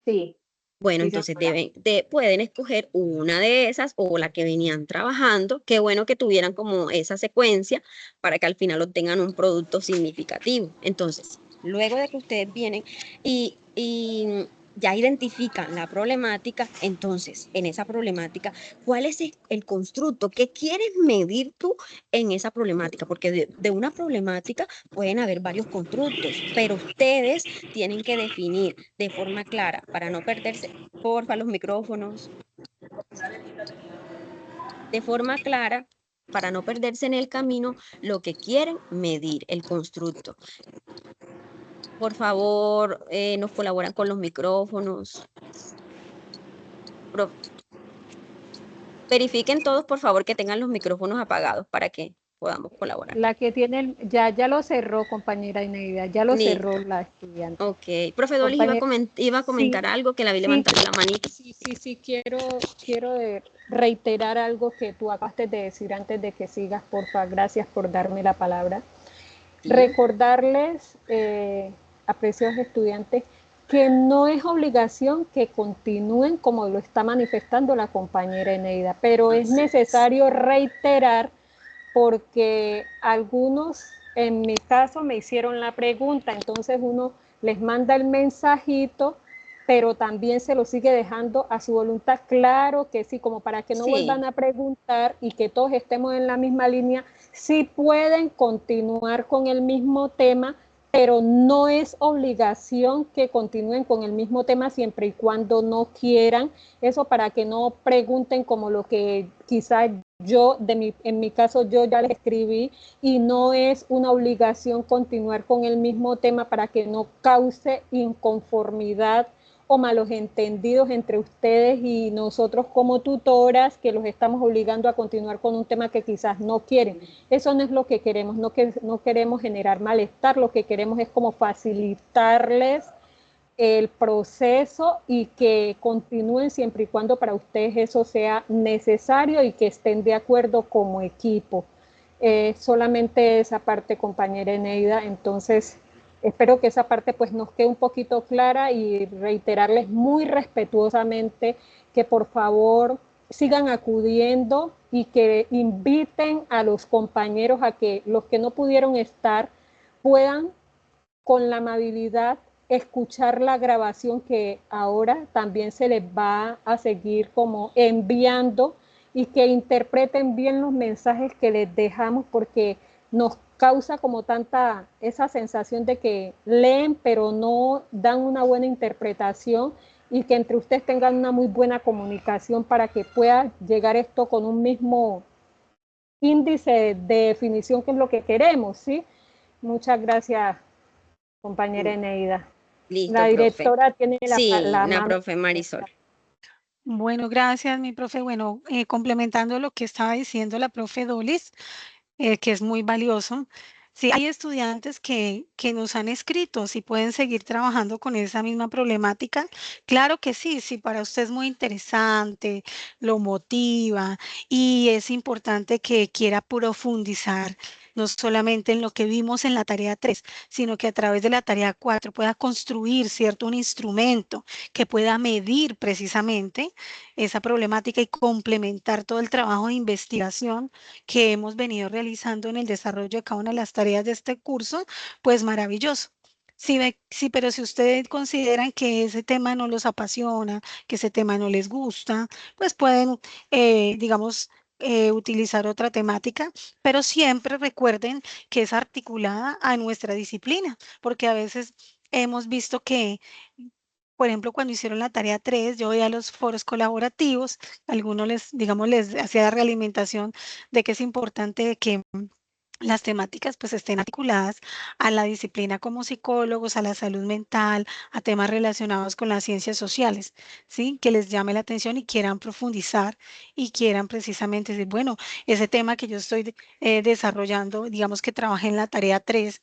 Sí, Bueno, sí, entonces señora. pueden escoger una de esas o la que venían trabajando. Qué bueno que tuvieran como esa secuencia para que al final obtengan un producto significativo. Entonces, luego de que ustedes vienen y ya identifican la problemática, entonces, en esa problemática, ¿cuál es el constructo? ¿Qué quieres medir tú en esa problemática? Porque de una problemática pueden haber varios constructos, pero ustedes tienen que definir de forma clara para no perderse, porfa, los micrófonos, de forma clara para no perderse en el camino lo que quieren medir, el constructo. Por favor, nos colaboran con los micrófonos. Verifiquen todos, por favor, que tengan los micrófonos apagados para que podamos colaborar. La que tiene, ya lo cerró, compañera Ineida, ya lo Listo. cerró la estudiante. Ok. Profe Dolis iba a comentar algo que la vi levantando la manita. Sí, quiero reiterar algo que tú acabaste de decir antes de que sigas, porfa. Gracias por darme la palabra. Sí. Recordarles, apreciados estudiantes, que no es obligación que continúen como lo está manifestando la compañera Eneida, pero es necesario reiterar porque algunos, en mi caso, me hicieron la pregunta, entonces uno les manda el mensajito, pero también se lo sigue dejando a su voluntad. Claro que sí, como para que no vuelvan a preguntar y que todos estemos en la misma línea, sí pueden continuar con el mismo tema, pero no es obligación que continúen con el mismo tema siempre y cuando no quieran. Eso para que no pregunten como lo que quizás yo, en mi caso, yo ya les escribí, y no es una obligación continuar con el mismo tema para que no cause inconformidad o malos entendidos entre ustedes y nosotros como tutoras, que los estamos obligando a continuar con un tema que quizás no quieren. Eso no es lo que queremos, no queremos generar malestar, lo que queremos es como facilitarles el proceso y que continúen siempre y cuando para ustedes eso sea necesario y que estén de acuerdo como equipo. Solamente esa parte, compañera Eneida, entonces espero que esa parte pues nos quede un poquito clara y reiterarles muy respetuosamente que por favor sigan acudiendo y que inviten a los compañeros a que los que no pudieron estar puedan con la amabilidad escuchar la grabación que ahora también se les va a seguir como enviando y que interpreten bien los mensajes que les dejamos porque nos causa como tanta esa sensación de que leen pero no dan una buena interpretación y que entre ustedes tengan una muy buena comunicación para que pueda llegar esto con un mismo índice de definición que es lo que queremos, ¿sí? Muchas gracias, compañera Eneida. Listo, La directora profe. tiene Sí, la la mano. profe Marisol. Bueno, gracias, mi profe. Bueno, complementando lo que estaba diciendo la profe Dolis, que es muy valioso. Sí, hay estudiantes que nos han escrito, si pueden seguir trabajando con esa misma problemática. Claro que sí, si para usted es muy interesante, lo motiva y es importante que quiera profundizar, no solamente en lo que vimos en la tarea 3, sino que a través de la tarea 4 pueda construir, ¿cierto?, un instrumento que pueda medir precisamente esa problemática y complementar todo el trabajo de investigación que hemos venido realizando en el desarrollo de cada una de las tareas de este curso, pues maravilloso. Sí, pero si ustedes consideran que ese tema no los apasiona, que ese tema no les gusta, pues pueden, digamos, utilizar otra temática, pero siempre recuerden que es articulada a nuestra disciplina, porque a veces hemos visto que, por ejemplo, cuando hicieron la tarea 3, yo veía los foros colaborativos, algunos les, digamos, les hacía la realimentación de que es importante que las temáticas pues estén articuladas a la disciplina como psicólogos, a la salud mental, a temas relacionados con las ciencias sociales, ¿sí? Que les llame la atención y quieran profundizar y quieran precisamente decir, bueno, ese tema que yo estoy desarrollando, digamos que trabajé en la tarea 3,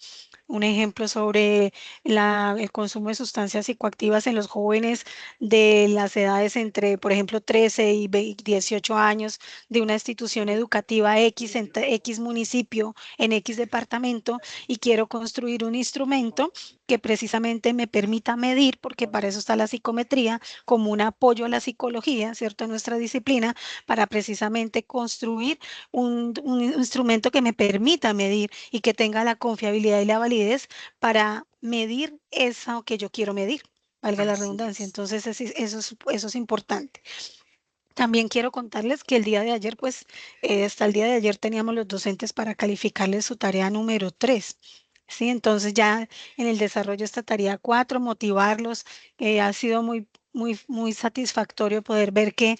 un ejemplo sobre el consumo de sustancias psicoactivas en los jóvenes de las edades entre, por ejemplo, 13 y 18 años de una institución educativa X en X municipio, en X departamento, y quiero construir un instrumento que precisamente me permita medir, porque para eso está la psicometría, como un apoyo a la psicología, ¿cierto? A nuestra disciplina, para precisamente construir un instrumento que me permita medir y que tenga la confiabilidad y la validez para medir eso que yo quiero medir, valga la Así redundancia. es. Entonces, eso es importante. También quiero contarles que el día de ayer, pues, hasta el día de ayer teníamos los docentes para calificarles su tarea número 3. Sí, entonces ya en el desarrollo de esta tarea 4, motivarlos, ha sido muy satisfactorio poder ver que,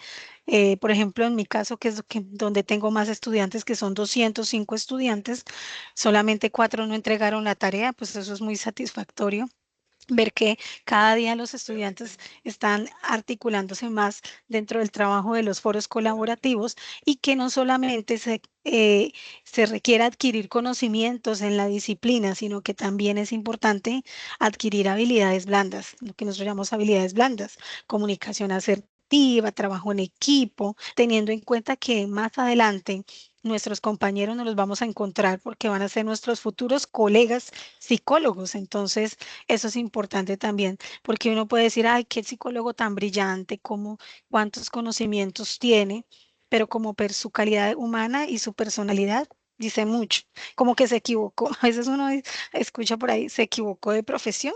por ejemplo, en mi caso, que es donde tengo más estudiantes, que son 205 estudiantes, solamente 4 no entregaron la tarea, pues eso es muy satisfactorio ver que cada día los estudiantes están articulándose más dentro del trabajo de los foros colaborativos y que no solamente se requiere adquirir conocimientos en la disciplina, sino que también es importante adquirir habilidades blandas, lo que nosotros llamamos habilidades blandas, comunicación asertiva, trabajo en equipo, teniendo en cuenta que más adelante nuestros compañeros nos los vamos a encontrar porque van a ser nuestros futuros colegas psicólogos. Entonces, eso es importante también, porque uno puede decir, ay, qué psicólogo tan brillante, cómo, cuántos conocimientos tiene, pero como su calidad humana y su personalidad dice mucho, como que se equivocó. A veces uno escucha por ahí, se equivocó de profesión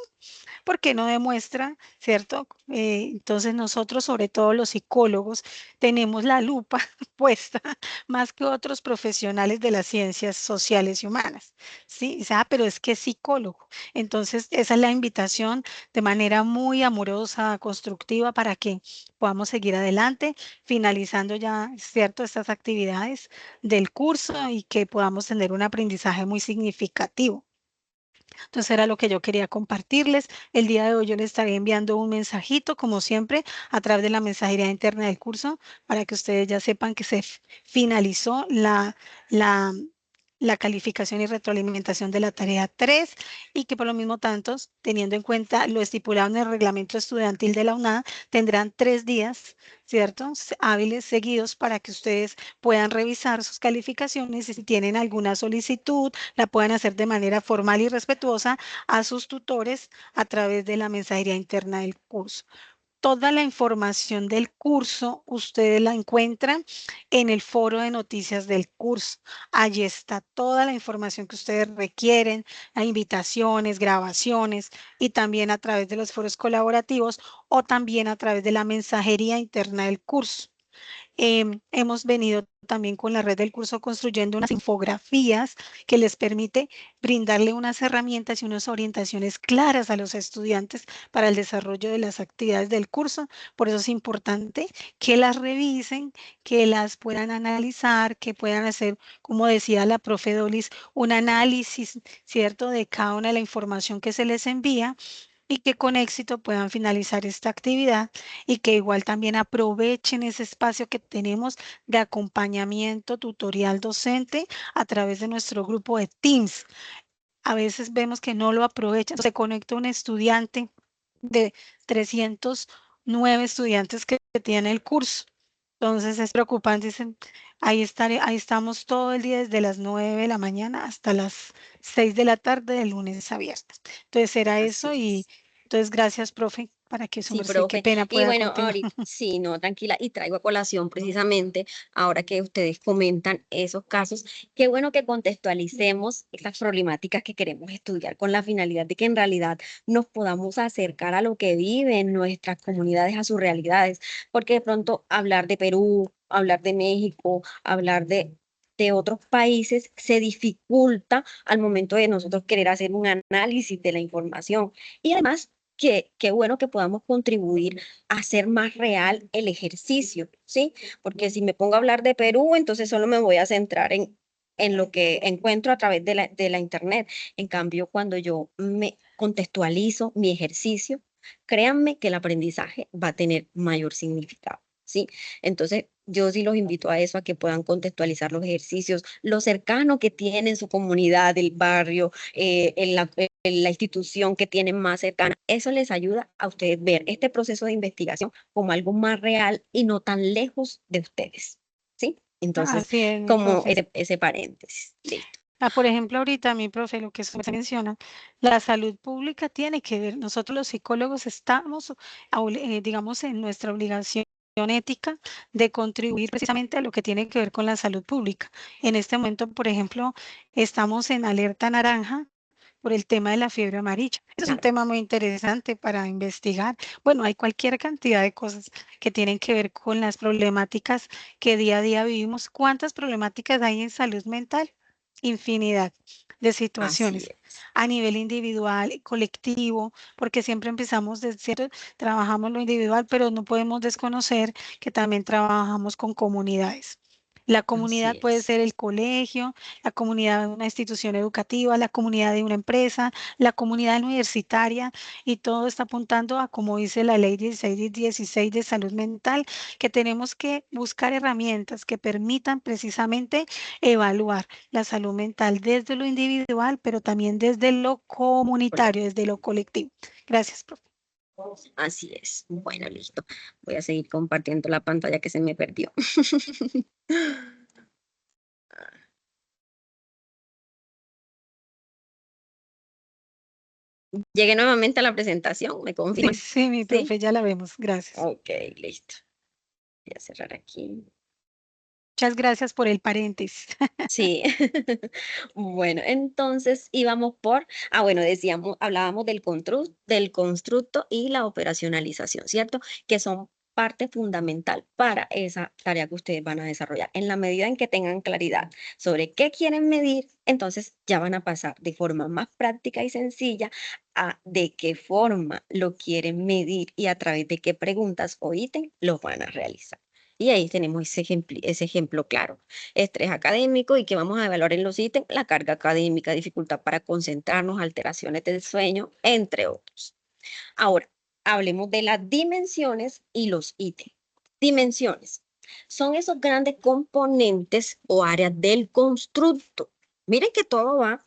porque no demuestra, ¿cierto? Entonces nosotros, sobre todo los psicólogos, tenemos la lupa puesta más que otros profesionales de las ciencias sociales y humanas, ¿sí? Dice, ah, pero es que es psicólogo. Entonces, esa es la invitación de manera muy amorosa, constructiva, para que podamos seguir adelante, finalizando ya, ¿cierto?, estas actividades del curso y que podamos tener un aprendizaje muy significativo. Entonces era lo que yo quería compartirles. El día de hoy yo les estaré enviando un mensajito, como siempre, a través de la mensajería interna del curso, para que ustedes ya sepan que se finalizó la, la calificación y retroalimentación de la tarea 3 y que por lo mismo tantos, teniendo en cuenta lo estipulado en el reglamento estudiantil de la UNAD, tendrán 3 días, ¿cierto?, hábiles seguidos para que ustedes puedan revisar sus calificaciones y si tienen alguna solicitud, la puedan hacer de manera formal y respetuosa a sus tutores a través de la mensajería interna del curso. Toda la información del curso ustedes la encuentran en el foro de noticias del curso. Allí está toda la información que ustedes requieren, las invitaciones, grabaciones y también a través de los foros colaborativos o también a través de la mensajería interna del curso. Hemos venido también con la red del curso construyendo unas infografías que les permite brindarle unas herramientas y unas orientaciones claras a los estudiantes para el desarrollo de las actividades del curso. Por eso es importante que las revisen, que las puedan analizar, que puedan hacer, como decía la profe Dolis, un análisis, ¿cierto?, de cada una de la información que se les envía y que con éxito puedan finalizar esta actividad y que igual también aprovechen ese espacio que tenemos de acompañamiento tutorial docente a través de nuestro grupo de Teams. a veces vemos que no lo aprovechan. Se conecta un estudiante de 309 estudiantes que tiene el curso. Entonces es preocupante, dicen, ahí estamos todo el día desde las 9 de la mañana hasta las 6 de la tarde de lunes a viernes. Entonces era eso Así y es. entonces gracias, profe, para que su Sí, merced, qué profe. pena Y pueda bueno, continuar. ahorita, sí, no, tranquila, y traigo a colación precisamente, ahora que ustedes comentan esos casos, qué bueno que contextualicemos estas problemáticas que queremos estudiar con la finalidad de que en realidad nos podamos acercar a lo que viven nuestras comunidades, a sus realidades, porque de pronto hablar de Perú, hablar de México, hablar de otros países se dificulta al momento de nosotros querer hacer un análisis de la información. Y además, qué bueno que podamos contribuir a hacer más real el ejercicio, ¿sí? Porque si me pongo a hablar de Perú, entonces solo me voy a centrar en lo que encuentro a través de la internet. En cambio, cuando yo me contextualizo mi ejercicio, créanme que el aprendizaje va a tener mayor significado, ¿sí? Entonces, yo sí los invito a eso, a que puedan contextualizar los ejercicios, lo cercano que tienen su comunidad, el barrio, en la institución que tienen más cercana. Eso les ayuda a ustedes ver este proceso de investigación como algo más real y no tan lejos de ustedes, ¿sí? Entonces, Así es, mi como profe. ese paréntesis. Listo. Por ejemplo, ahorita, mi profe, lo que se menciona, la salud pública tiene que ver, nosotros los psicólogos estamos, digamos, en nuestra obligación ética de contribuir precisamente a lo que tiene que ver con la salud pública. En este momento, por ejemplo, estamos en alerta naranja por el tema de la fiebre amarilla. Es un Claro. tema muy interesante para investigar. Bueno, hay cualquier cantidad de cosas que tienen que ver con las problemáticas que día a día vivimos. ¿Cuántas problemáticas hay en salud mental? Infinidad de Así situaciones es. a nivel individual, colectivo, porque siempre empezamos de cierto, trabajamos lo individual, pero no podemos desconocer que también trabajamos con comunidades. La comunidad Así puede es. ser el colegio, la comunidad de una institución educativa, la comunidad de una empresa, la comunidad universitaria, y todo está apuntando a, como dice la ley 1616 de salud mental, que tenemos que buscar herramientas que permitan precisamente evaluar la salud mental desde lo individual, pero también desde lo comunitario, desde lo colectivo. Gracias, profe. Así es. Bueno, listo. Voy a seguir compartiendo la pantalla que se me perdió. Llegué nuevamente a la presentación, ¿me Sí, confirman? sí, mi Sí. profe, ya la vemos. Gracias. Ok, listo. Voy a cerrar aquí. Muchas gracias por el paréntesis. Sí. Bueno, entonces íbamos bueno, decíamos, hablábamos del constructo y la operacionalización, ¿cierto? Que son parte fundamental para esa tarea que ustedes van a desarrollar. En la medida en que tengan claridad sobre qué quieren medir, entonces ya van a pasar de forma más práctica y sencilla a de qué forma lo quieren medir y a través de qué preguntas o ítem lo van a realizar. Y ahí tenemos ese ejemplo claro. Estrés académico y que vamos a evaluar en los ítems, la carga académica, dificultad para concentrarnos, alteraciones del sueño, entre otros. Ahora, hablemos de las dimensiones y los ítems. Dimensiones son esos grandes componentes o áreas del constructo. Miren que todo va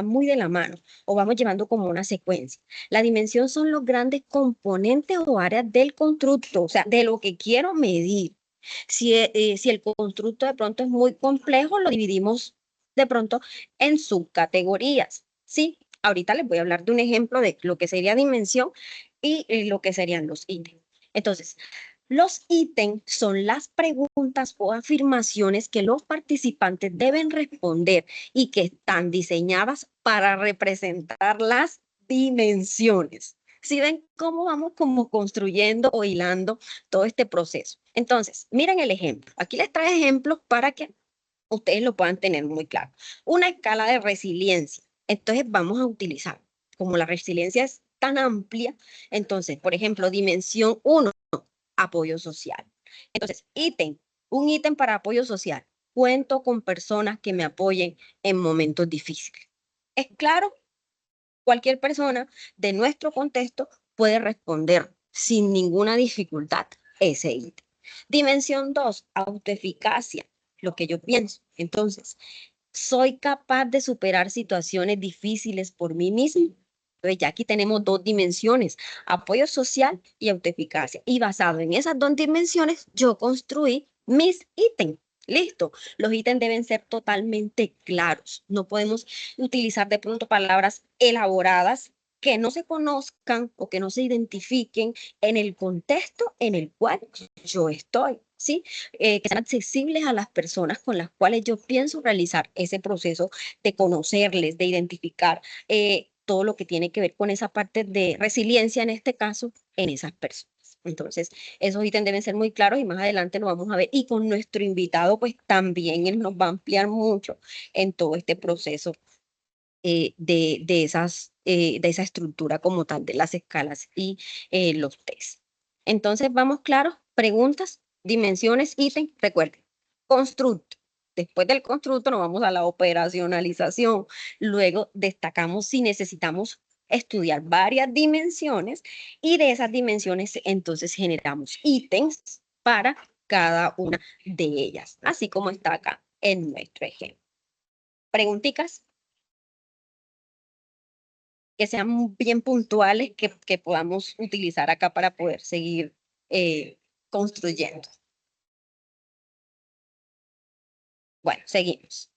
muy de la mano o vamos llevando como una secuencia. La dimensión son los grandes componentes o áreas del constructo, o sea, de lo que quiero medir. Si el constructo de pronto es muy complejo, lo dividimos de pronto en subcategorías, ¿sí? Ahorita les voy a hablar de un ejemplo de lo que sería dimensión y lo que serían los ítems. Entonces, los ítems son las preguntas o afirmaciones que los participantes deben responder y que están diseñadas para representar las dimensiones. ¿Sí ven cómo vamos como construyendo o hilando todo este proceso? Entonces, miren el ejemplo. Aquí les trae ejemplos para que ustedes lo puedan tener muy claro. Una escala de resiliencia. Entonces, vamos a utilizar, como la resiliencia es tan amplia, entonces, por ejemplo, dimensión 1, apoyo social. Entonces, un ítem para apoyo social. Cuento con personas que me apoyen en momentos difíciles. ¿Es claro? Cualquier persona de nuestro contexto puede responder sin ninguna dificultad ese ítem. Dimensión 2, autoeficacia, lo que yo pienso. Entonces, ¿Soy capaz de superar situaciones difíciles por mí mismo? Entonces ya aquí tenemos dos dimensiones, apoyo social y autoeficacia. Y basado en esas dos dimensiones, yo construí mis ítems. Listo, los ítems deben ser totalmente claros. No podemos utilizar de pronto palabras elaboradas que no se conozcan o que no se identifiquen en el contexto en el cual yo estoy, ¿sí? Que sean accesibles a las personas con las cuales yo pienso realizar ese proceso de conocerles, de identificar todo lo que tiene que ver con esa parte de resiliencia, en este caso, en esas personas. Entonces, esos ítems deben ser muy claros y más adelante lo vamos a ver. Y con nuestro invitado, pues también él nos va a ampliar mucho en todo este proceso de esa estructura como tal, de las escalas y los test. Entonces, vamos claros, preguntas, dimensiones, ítem, recuerden, constructo. Después del constructo nos vamos a la operacionalización. Luego destacamos si necesitamos estudiar varias dimensiones y de esas dimensiones entonces generamos ítems para cada una de ellas, así como está acá en nuestro ejemplo. ¿Preguntitas? Que sean bien puntuales, que podamos utilizar acá para poder seguir construyendo. Bueno, seguimos.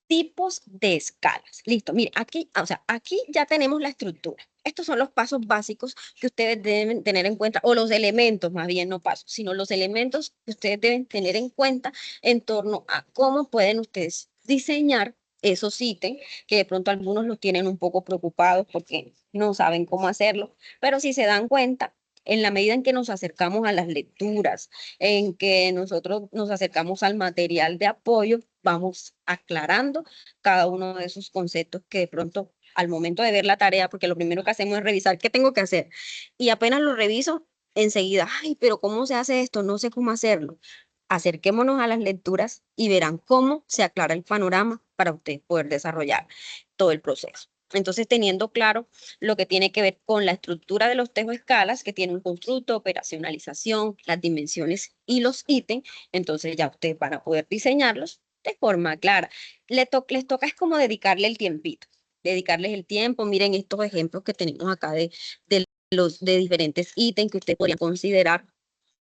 Tipos de escalas. Listo, mire, aquí, o sea, aquí ya tenemos la estructura. Estos son los pasos básicos que ustedes deben tener en cuenta, o los elementos, más bien no pasos, sino los elementos que ustedes deben tener en cuenta en torno a cómo pueden ustedes diseñar esos ítems, que de pronto algunos los tienen un poco preocupados porque no saben cómo hacerlo, pero si se dan cuenta, en la medida en que nos acercamos a las lecturas, en que nosotros nos acercamos al material de apoyo, vamos aclarando cada uno de esos conceptos que de pronto al momento de ver la tarea, porque lo primero que hacemos es revisar qué tengo que hacer. Y apenas lo reviso, enseguida, ay, pero ¿cómo se hace esto? No sé cómo hacerlo. Acerquémonos a las lecturas y verán cómo se aclara el panorama para usted poder desarrollar todo el proceso. Entonces, teniendo claro lo que tiene que ver con la estructura de los tejos escalas, que tiene un constructo, operacionalización, las dimensiones y los ítems, entonces ya ustedes van a poder diseñarlos de forma clara. Les toca es como dedicarle el tiempito, dedicarles el tiempo. Miren estos ejemplos que tenemos acá de diferentes ítems que ustedes podrían considerar.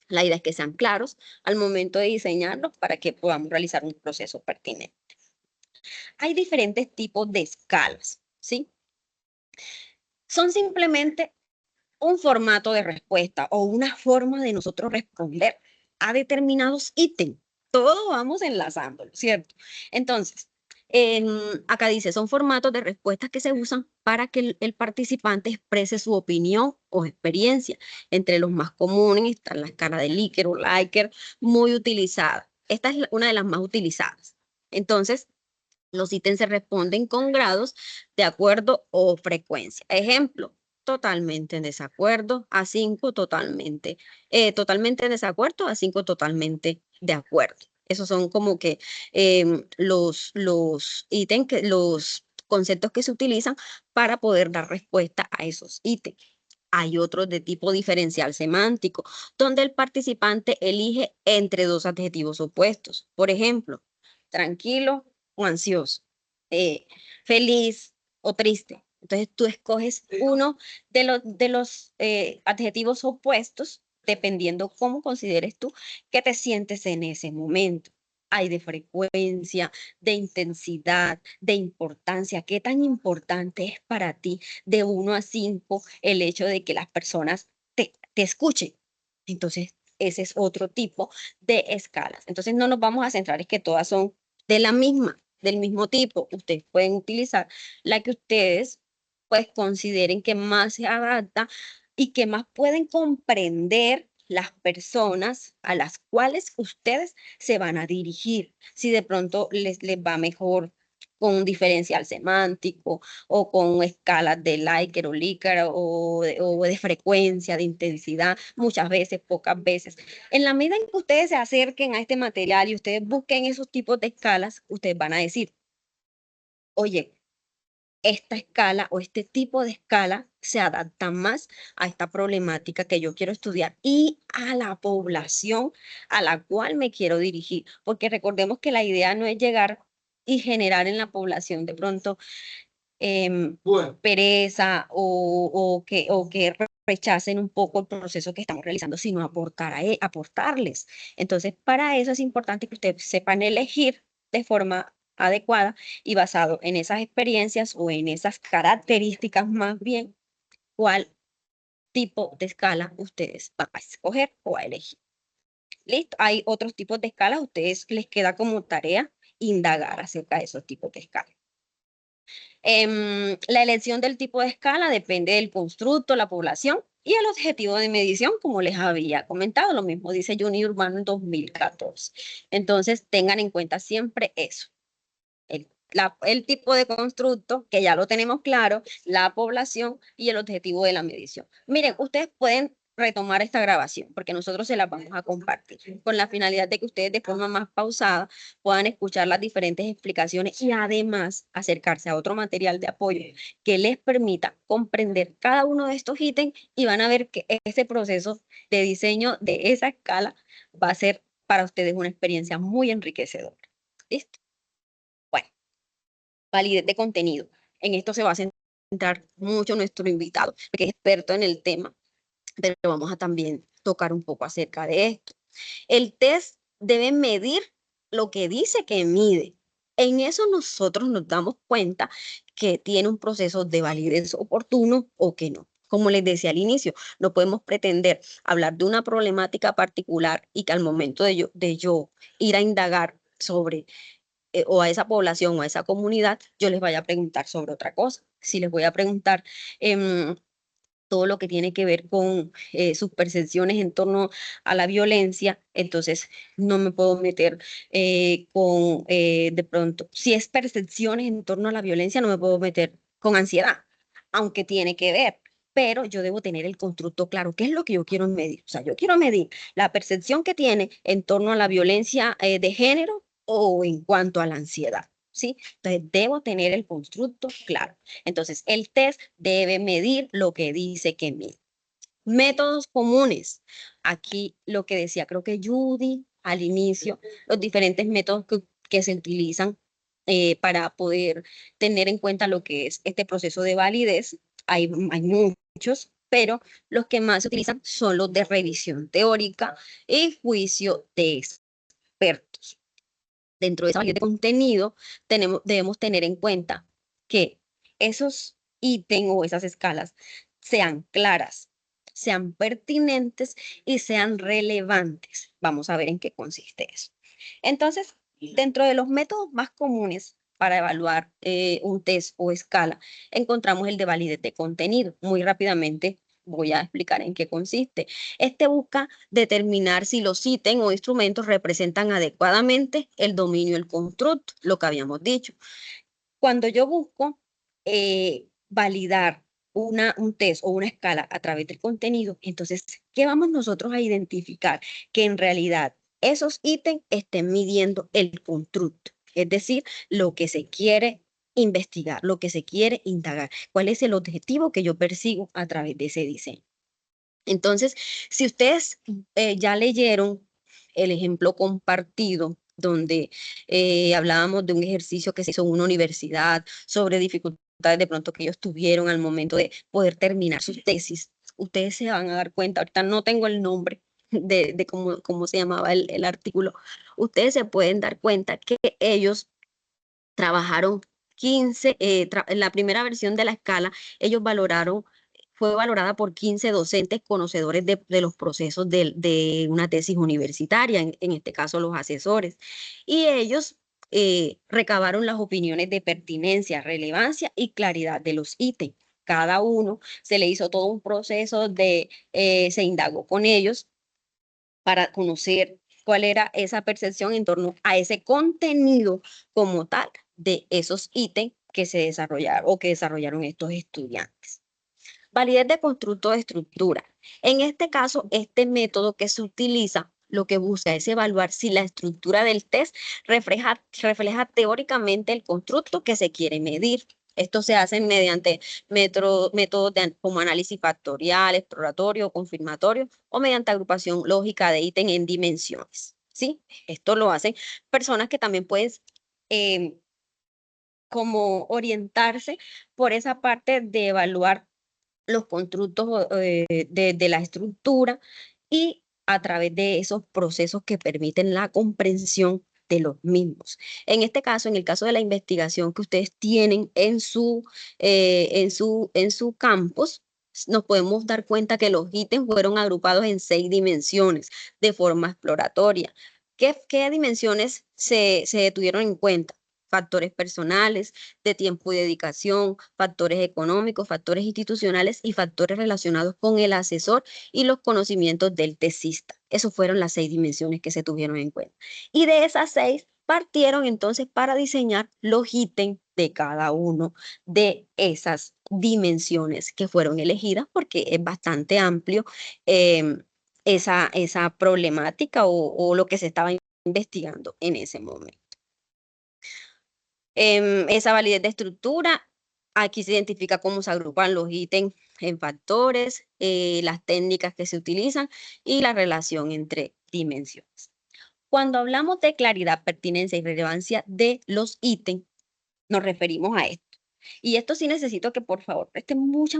La idea es que sean claros al momento de diseñarlos para que podamos realizar un proceso pertinente. Hay diferentes tipos de escalas, ¿sí? Son simplemente un formato de respuesta o una forma de nosotros responder a determinados ítems. Todo vamos enlazándolo, ¿cierto? Entonces, acá dice, son formatos de respuestas que se usan para que el participante exprese su opinión o experiencia. Entre los más comunes están la escala de Likert o Likert, muy utilizada. Esta es una de las más utilizadas. Entonces, los ítems se responden con grados de acuerdo o frecuencia. Ejemplo, totalmente en desacuerdo, a 5 totalmente en desacuerdo, a 5 totalmente de acuerdo. Esos son como que los ítems, los conceptos que se utilizan para poder dar respuesta a esos ítems. Hay otros de tipo diferencial semántico, donde el participante elige entre dos adjetivos opuestos. Por ejemplo, tranquilo o ansioso, feliz o triste. Entonces tú escoges uno de los adjetivos opuestos dependiendo cómo consideres tú que te sientes en ese momento. Hay de frecuencia, de intensidad, de importancia. ¿Qué tan importante es para ti de 1 a 5 el hecho de que las personas te escuchen? Entonces, ese es otro tipo de escalas. Entonces, no nos vamos a centrar en que todas son de la misma, del mismo tipo. Ustedes pueden utilizar la que ustedes pues consideren que más se adapta y que más pueden comprender las personas a las cuales ustedes se van a dirigir. Si de pronto les va mejor con un diferencial semántico o con escalas de Likert o Likert o de frecuencia, de intensidad, muchas veces, pocas veces. En la medida en que ustedes se acerquen a este material y ustedes busquen esos tipos de escalas, ustedes van a decir, oye, esta escala o este tipo de escala se adapta más a esta problemática que yo quiero estudiar y a la población a la cual me quiero dirigir. Porque recordemos que la idea no es llegar y generar en la población de pronto pereza o que rechacen un poco el proceso que estamos realizando, sino aportarles. Entonces, para eso es importante que ustedes sepan elegir de forma adecuada y basado en esas experiencias o en esas características más bien, cuál tipo de escala ustedes van a escoger o a elegir. Listo, hay otros tipos de escalas, a ustedes les queda como tarea indagar acerca de esos tipos de escalas. La elección del tipo de escala depende del constructo, la población y el objetivo de medición, como les había comentado, lo mismo dice Juni Urbano en 2014. Entonces, tengan en cuenta siempre eso. El tipo de constructo, que ya lo tenemos claro, la población y el objetivo de la medición. Miren, ustedes pueden retomar esta grabación porque nosotros se la vamos a compartir con la finalidad de que ustedes de forma más pausada puedan escuchar las diferentes explicaciones y además acercarse a otro material de apoyo que les permita comprender cada uno de estos ítems y van a ver que ese proceso de diseño de esa escala va a ser para ustedes una experiencia muy enriquecedora. ¿Listo? Bueno, validez de contenido. En esto se va a centrar mucho nuestro invitado, que es experto en el tema, pero vamos a también tocar un poco acerca de esto. El test debe medir lo que dice que mide. En eso nosotros nos damos cuenta que tiene un proceso de validez oportuno o que no. Como les decía al inicio, no podemos pretender hablar de una problemática particular y que al momento de yo ir a indagar sobre o a esa población o a esa comunidad, yo les vaya a preguntar sobre otra cosa. Si les voy a preguntar todo lo que tiene que ver con sus percepciones en torno a la violencia, entonces no me puedo meter de pronto, si es percepciones en torno a la violencia, no me puedo meter con ansiedad, aunque tiene que ver. Pero yo debo tener el constructo claro. ¿Qué es lo que yo quiero medir? O sea, yo quiero medir la percepción que tiene en torno a la violencia de género o en cuanto a la ansiedad. ¿Sí? Entonces, debo tener el constructo claro. Entonces, el test debe medir lo que dice que mide. Métodos comunes. Aquí lo que decía, creo que Judy al inicio, los diferentes métodos que se utilizan para poder tener en cuenta lo que es este proceso de validez. Hay muchos, pero los que más se utilizan son los de revisión teórica y juicio de expertos. Dentro de esa validez de contenido, debemos tener en cuenta que esos ítems o esas escalas sean claras, sean pertinentes y sean relevantes. Vamos a ver en qué consiste eso. Entonces, dentro de los métodos más comunes para evaluar un test o escala, encontramos el de validez de contenido. Muy rápidamente voy a explicar en qué consiste. Este busca determinar si los ítems o instrumentos representan adecuadamente el dominio del constructo, lo que habíamos dicho. Cuando yo busco validar un test o una escala a través del contenido, entonces, ¿qué vamos nosotros a identificar? Que en realidad esos ítems estén midiendo el constructo, es decir, lo que se quiere investigar, lo que se quiere indagar, cuál es el objetivo que yo persigo a través de ese diseño. Entonces, si ustedes ya leyeron el ejemplo compartido, donde hablábamos de un ejercicio que se hizo en una universidad sobre dificultades de pronto que ellos tuvieron al momento de poder terminar sus tesis, ustedes se van a dar cuenta, ahorita no tengo el nombre de cómo se llamaba el artículo, ustedes se pueden dar cuenta que ellos trabajaron 15, en la primera versión de la escala, ellos fue valorada por 15 docentes conocedores de los procesos de una tesis universitaria, en este caso los asesores. Y ellos recabaron las opiniones de pertinencia, relevancia y claridad de los ítems. Cada uno se le hizo todo un proceso se indagó con ellos para conocer cuál era esa percepción en torno a ese contenido como tal de esos ítems que se desarrollaron o que desarrollaron estos estudiantes. Validez de constructo de estructura. En este caso, este método que se utiliza lo que busca es evaluar si la estructura del test refleja teóricamente el constructo que se quiere medir. Esto se hace mediante métodos como análisis factorial, exploratorio, confirmatorio o mediante agrupación lógica de ítem en dimensiones. ¿Sí? Esto lo hacen personas que también pueden como orientarse por esa parte de evaluar los constructos de la estructura y a través de esos procesos que permiten la comprensión de los mismos. En este caso, en el caso de la investigación que ustedes tienen en su campus, nos podemos dar cuenta que los ítems fueron agrupados en 6 dimensiones de forma exploratoria. ¿Qué dimensiones se tuvieron en cuenta? Factores personales, de tiempo y dedicación, factores económicos, factores institucionales y factores relacionados con el asesor y los conocimientos del tesista. Esas fueron las 6 dimensiones que se tuvieron en cuenta. Y de esas 6 partieron entonces para diseñar los ítems de cada uno de esas dimensiones que fueron elegidas porque es bastante amplio esa problemática o lo que se estaba investigando en ese momento. Esa validez de estructura, aquí se identifica cómo se agrupan los ítems en factores, las técnicas que se utilizan y la relación entre dimensiones. Cuando hablamos de claridad, pertinencia y relevancia de los ítems, nos referimos a esto. Y esto sí necesito que por favor presten mucha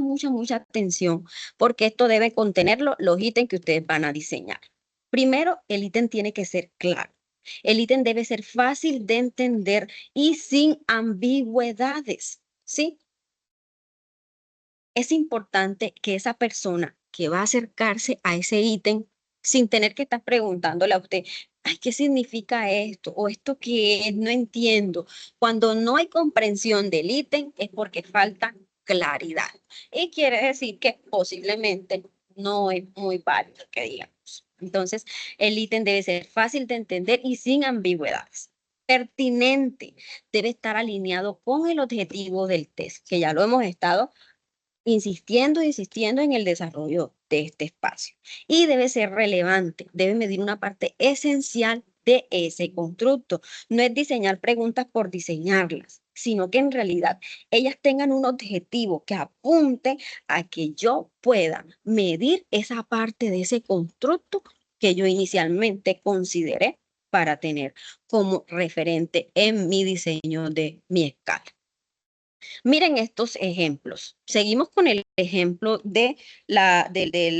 atención porque esto debe contenerlo los ítems que ustedes van a diseñar. Primero, el ítem tiene que ser claro. El ítem debe ser fácil de entender y sin ambigüedades, ¿sí? Es importante que esa persona que va a acercarse a ese ítem sin tener que estar preguntándole a usted, ay, ¿qué significa esto? ¿O esto qué es? No entiendo. Cuando no hay comprensión del ítem es porque falta claridad. Y quiere decir que posiblemente no es muy válido que digamos. Entonces, el ítem debe ser fácil de entender y sin ambigüedades. Pertinente, debe estar alineado con el objetivo del test, que ya lo hemos estado insistiendo en el desarrollo de este espacio. Y debe ser relevante, debe medir una parte esencial de ese constructo. No es diseñar preguntas por diseñarlas, sino que en realidad ellas tengan un objetivo que apunte a que yo pueda medir esa parte de ese constructo que yo inicialmente consideré para tener como referente en mi diseño de mi escala. Miren estos ejemplos. Seguimos con el ejemplo de la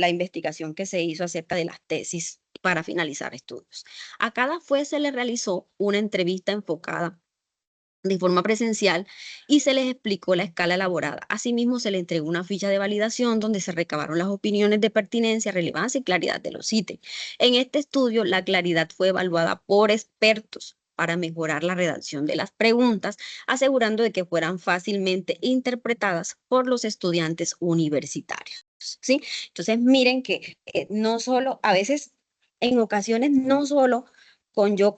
investigación que se hizo acerca de las tesis para finalizar estudios. A cada juez se le realizó una entrevista enfocada de forma presencial y se les explicó la escala elaborada. Asimismo, se le entregó una ficha de validación donde se recabaron las opiniones de pertinencia, relevancia y claridad de los ítems. En este estudio, la claridad fue evaluada por expertos para mejorar la redacción de las preguntas, asegurando de que fueran fácilmente interpretadas por los estudiantes universitarios, ¿sí? Entonces, miren que no solo, a veces, en ocasiones, no solo con yo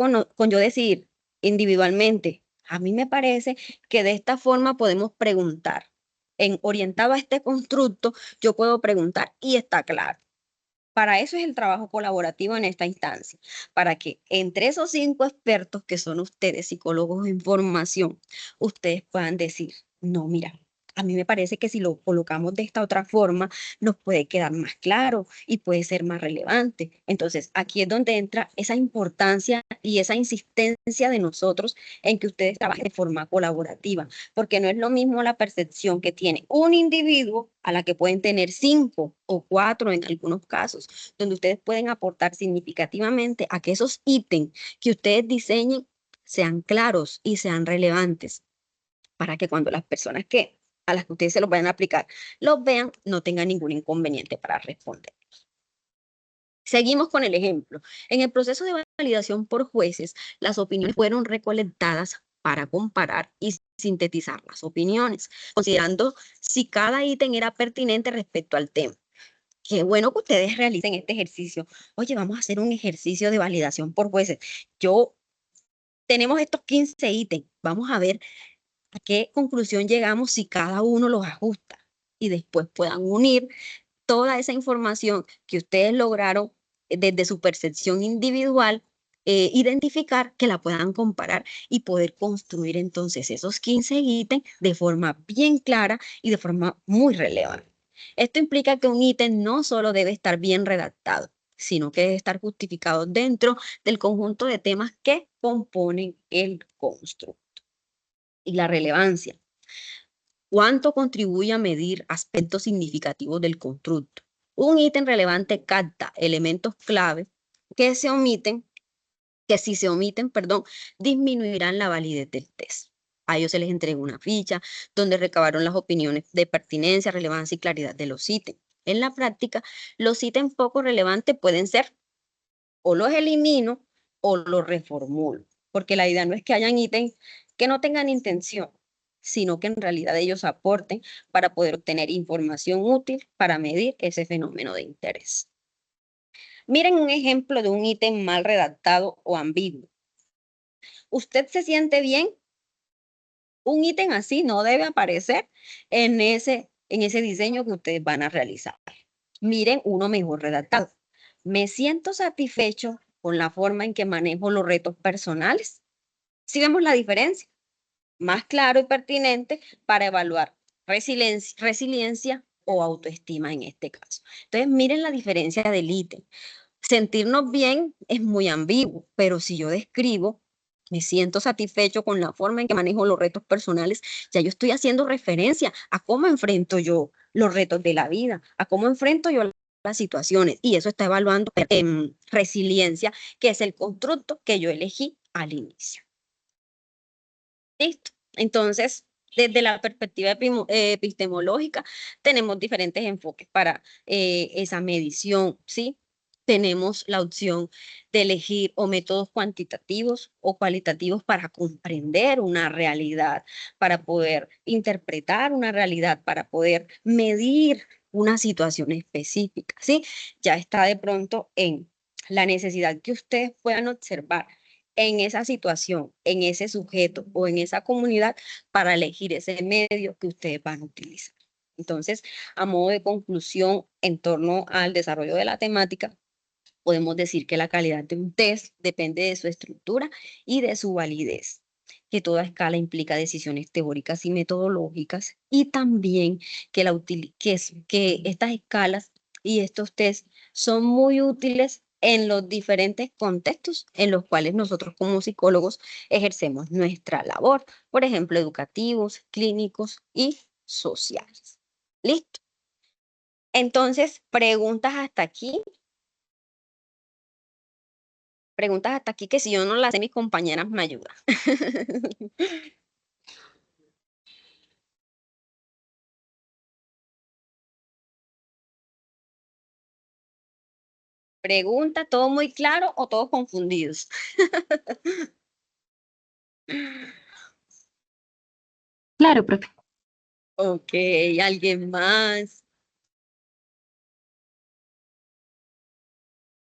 decir individualmente, a mí me parece que de esta forma podemos preguntar. Orientado a este constructo, yo puedo preguntar y está claro. Para eso es el trabajo colaborativo en esta instancia, para que entre esos 5 expertos que son ustedes, psicólogos en formación, ustedes puedan decir, no, mira, a mí me parece que si lo colocamos de esta otra forma, nos puede quedar más claro y puede ser más relevante. Entonces, aquí es donde entra esa importancia y esa insistencia de nosotros en que ustedes trabajen de forma colaborativa, porque no es lo mismo la percepción que tiene un individuo a la que pueden tener 5 o 4 en algunos casos, donde ustedes pueden aportar significativamente a que esos ítems que ustedes diseñen sean claros y sean relevantes para que cuando las personas a las que ustedes se los vayan a aplicar los vean, no tengan ningún inconveniente para responder. Seguimos con el ejemplo. En el proceso de validación por jueces, las opiniones fueron recolectadas para comparar y sintetizar las opiniones, considerando si cada ítem era pertinente respecto al tema. Qué bueno que ustedes realicen este ejercicio. Oye, vamos a hacer un ejercicio de validación por jueces. Tenemos estos 15 ítems. Vamos a ver a qué conclusión llegamos si cada uno los ajusta y después puedan unir toda esa información que ustedes lograron desde su percepción individual, identificar, que la puedan comparar y poder construir entonces esos 15 ítems de forma bien clara y de forma muy relevante. Esto implica que un ítem no solo debe estar bien redactado, sino que debe estar justificado dentro del conjunto de temas que componen el constructo. y la relevancia. ¿Cuánto contribuye a medir aspectos significativos del constructo? Un ítem relevante capta elementos clave que si se omiten, disminuirán la validez del test. A ellos se les entrega una ficha donde recabaron las opiniones de pertinencia, relevancia y claridad de los ítems. En la práctica, los ítems poco relevantes pueden ser o los elimino o los reformulo, porque la idea no es que hayan ítems que no tengan intención, sino que en realidad ellos aporten para poder obtener información útil para medir ese fenómeno de interés. Miren un ejemplo de un ítem mal redactado o ambiguo. ¿Usted se siente bien? Un ítem así no debe aparecer en ese diseño que ustedes van a realizar. Miren uno mejor redactado. Me siento satisfecho con la forma en que manejo los retos personales. ¿Sí vemos la diferencia? Más claro y pertinente para evaluar resiliencia o autoestima en este caso. Entonces, miren la diferencia del ítem. Sentirnos bien es muy ambiguo, pero si yo describo, me siento satisfecho con la forma en que manejo los retos personales, ya yo estoy haciendo referencia a cómo enfrento yo los retos de la vida, a cómo enfrento yo las situaciones, y eso está evaluando resiliencia, que es el constructo que yo elegí al inicio. ¿Listo? Entonces, desde la perspectiva epistemológica, tenemos diferentes enfoques para esa medición, ¿sí? Tenemos la opción de elegir o métodos cuantitativos o cualitativos para comprender una realidad, para poder interpretar una realidad, para poder medir una situación específica, ¿sí? Ya está de pronto en la necesidad que ustedes puedan observar en esa situación, en ese sujeto o en esa comunidad para elegir ese medio que ustedes van a utilizar. Entonces, a modo de conclusión, en torno al desarrollo de la temática, podemos decir que la calidad de un test depende de su estructura y de su validez, que toda escala implica decisiones teóricas y metodológicas, y también que estas escalas y estos tests son muy útiles en los diferentes contextos en los cuales nosotros como psicólogos ejercemos nuestra labor, por ejemplo, educativos, clínicos y sociales. ¿Listo? Entonces, preguntas hasta aquí. Preguntas hasta aquí que si yo no las sé, mis compañeras me ayudan. Pregunta, ¿todo muy claro o todos confundidos? Claro, profe. Ok, ¿alguien más?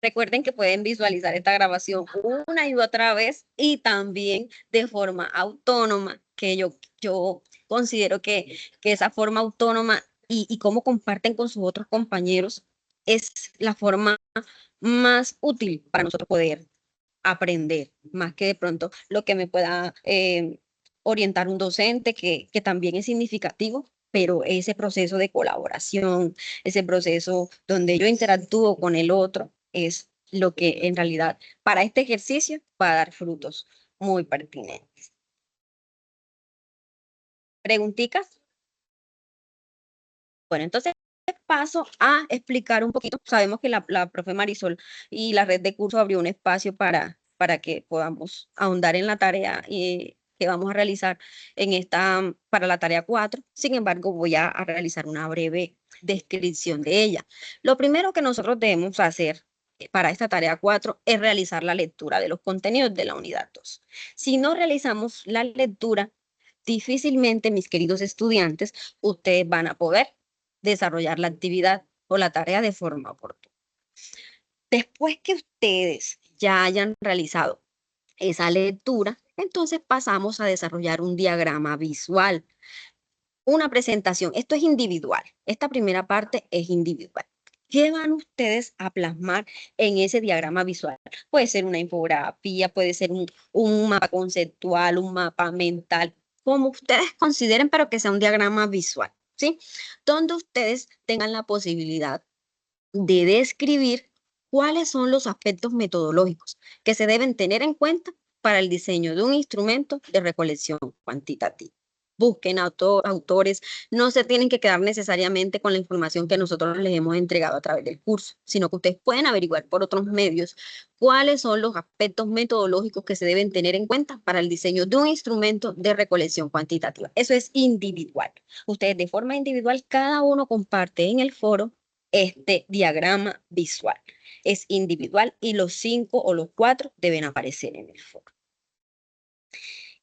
Recuerden que pueden visualizar esta grabación una y otra vez y también de forma autónoma, que yo considero que esa forma autónoma y cómo comparten con sus otros compañeros es la forma más útil para nosotros poder aprender, más que de pronto lo que me pueda orientar un docente, que también es significativo, pero ese proceso de colaboración, ese proceso donde yo interactúo con el otro, es lo que en realidad para este ejercicio va a dar frutos muy pertinentes. ¿Preguntitas? Bueno, entonces paso a explicar un poquito. Sabemos que la profe Marisol y la red de curso abrió un espacio para que podamos ahondar en la tarea que vamos a realizar para la tarea 4. Sin embargo, voy a realizar una breve descripción de ella. Lo primero que nosotros debemos hacer para esta tarea 4 es realizar la lectura de los contenidos de la unidad 2. Si no realizamos la lectura, difícilmente, mis queridos estudiantes, ustedes van a poder desarrollar la actividad o la tarea de forma oportuna. Después que ustedes ya hayan realizado esa lectura, entonces pasamos a desarrollar un diagrama visual, una presentación. Esto es individual. Esta primera parte es individual. ¿Qué van ustedes a plasmar en ese diagrama visual? Puede ser una infografía, puede ser un mapa conceptual, un mapa mental, como ustedes consideren, pero que sea un diagrama visual, ¿sí? Donde ustedes tengan la posibilidad de describir cuáles son los aspectos metodológicos que se deben tener en cuenta para el diseño de un instrumento de recolección cuantitativa. Busquen autores, no se tienen que quedar necesariamente con la información que nosotros les hemos entregado a través del curso, sino que ustedes pueden averiguar por otros medios cuáles son los aspectos metodológicos que se deben tener en cuenta para el diseño de un instrumento de recolección cuantitativa. Eso es individual. Ustedes de forma individual, cada uno comparte en el foro este diagrama visual. Es individual y los 5 o los 4 deben aparecer en el foro.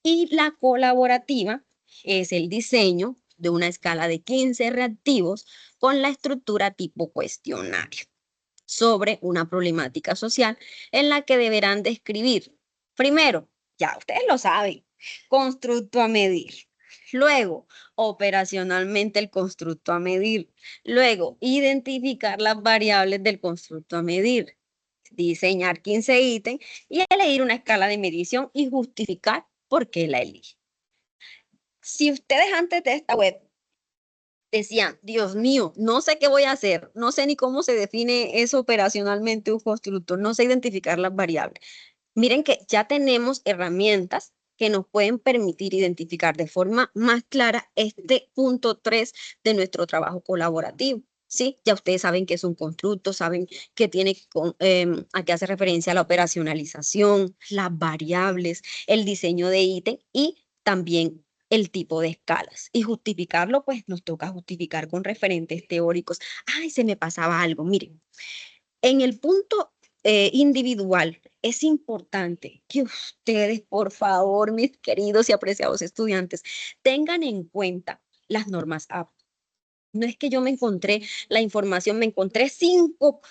Y la colaborativa es el diseño de una escala de 15 reactivos con la estructura tipo cuestionario sobre una problemática social en la que deberán describir, primero, ya ustedes lo saben, constructo a medir. Luego, operacionalmente el constructo a medir. Luego, identificar las variables del constructo a medir. Diseñar 15 ítems y elegir una escala de medición y justificar por qué la elige. Si ustedes antes de esta web decían, Dios mío, no sé qué voy a hacer, no sé ni cómo se define eso operacionalmente un constructor, no sé identificar las variables. Miren que ya tenemos herramientas que nos pueden permitir identificar de forma más clara este punto 3 de nuestro trabajo colaborativo. ¿Sí? Ya ustedes saben que es un constructo, saben que tiene a qué hace referencia a la operacionalización, las variables, el diseño de ítem y también el tipo de escalas. Y justificarlo, pues nos toca justificar con referentes teóricos. Ay, se me pasaba algo. Miren, en el punto individual, es importante que ustedes, por favor, mis queridos y apreciados estudiantes, tengan en cuenta las normas APA. No es que yo me encontré la información, me encontré cinco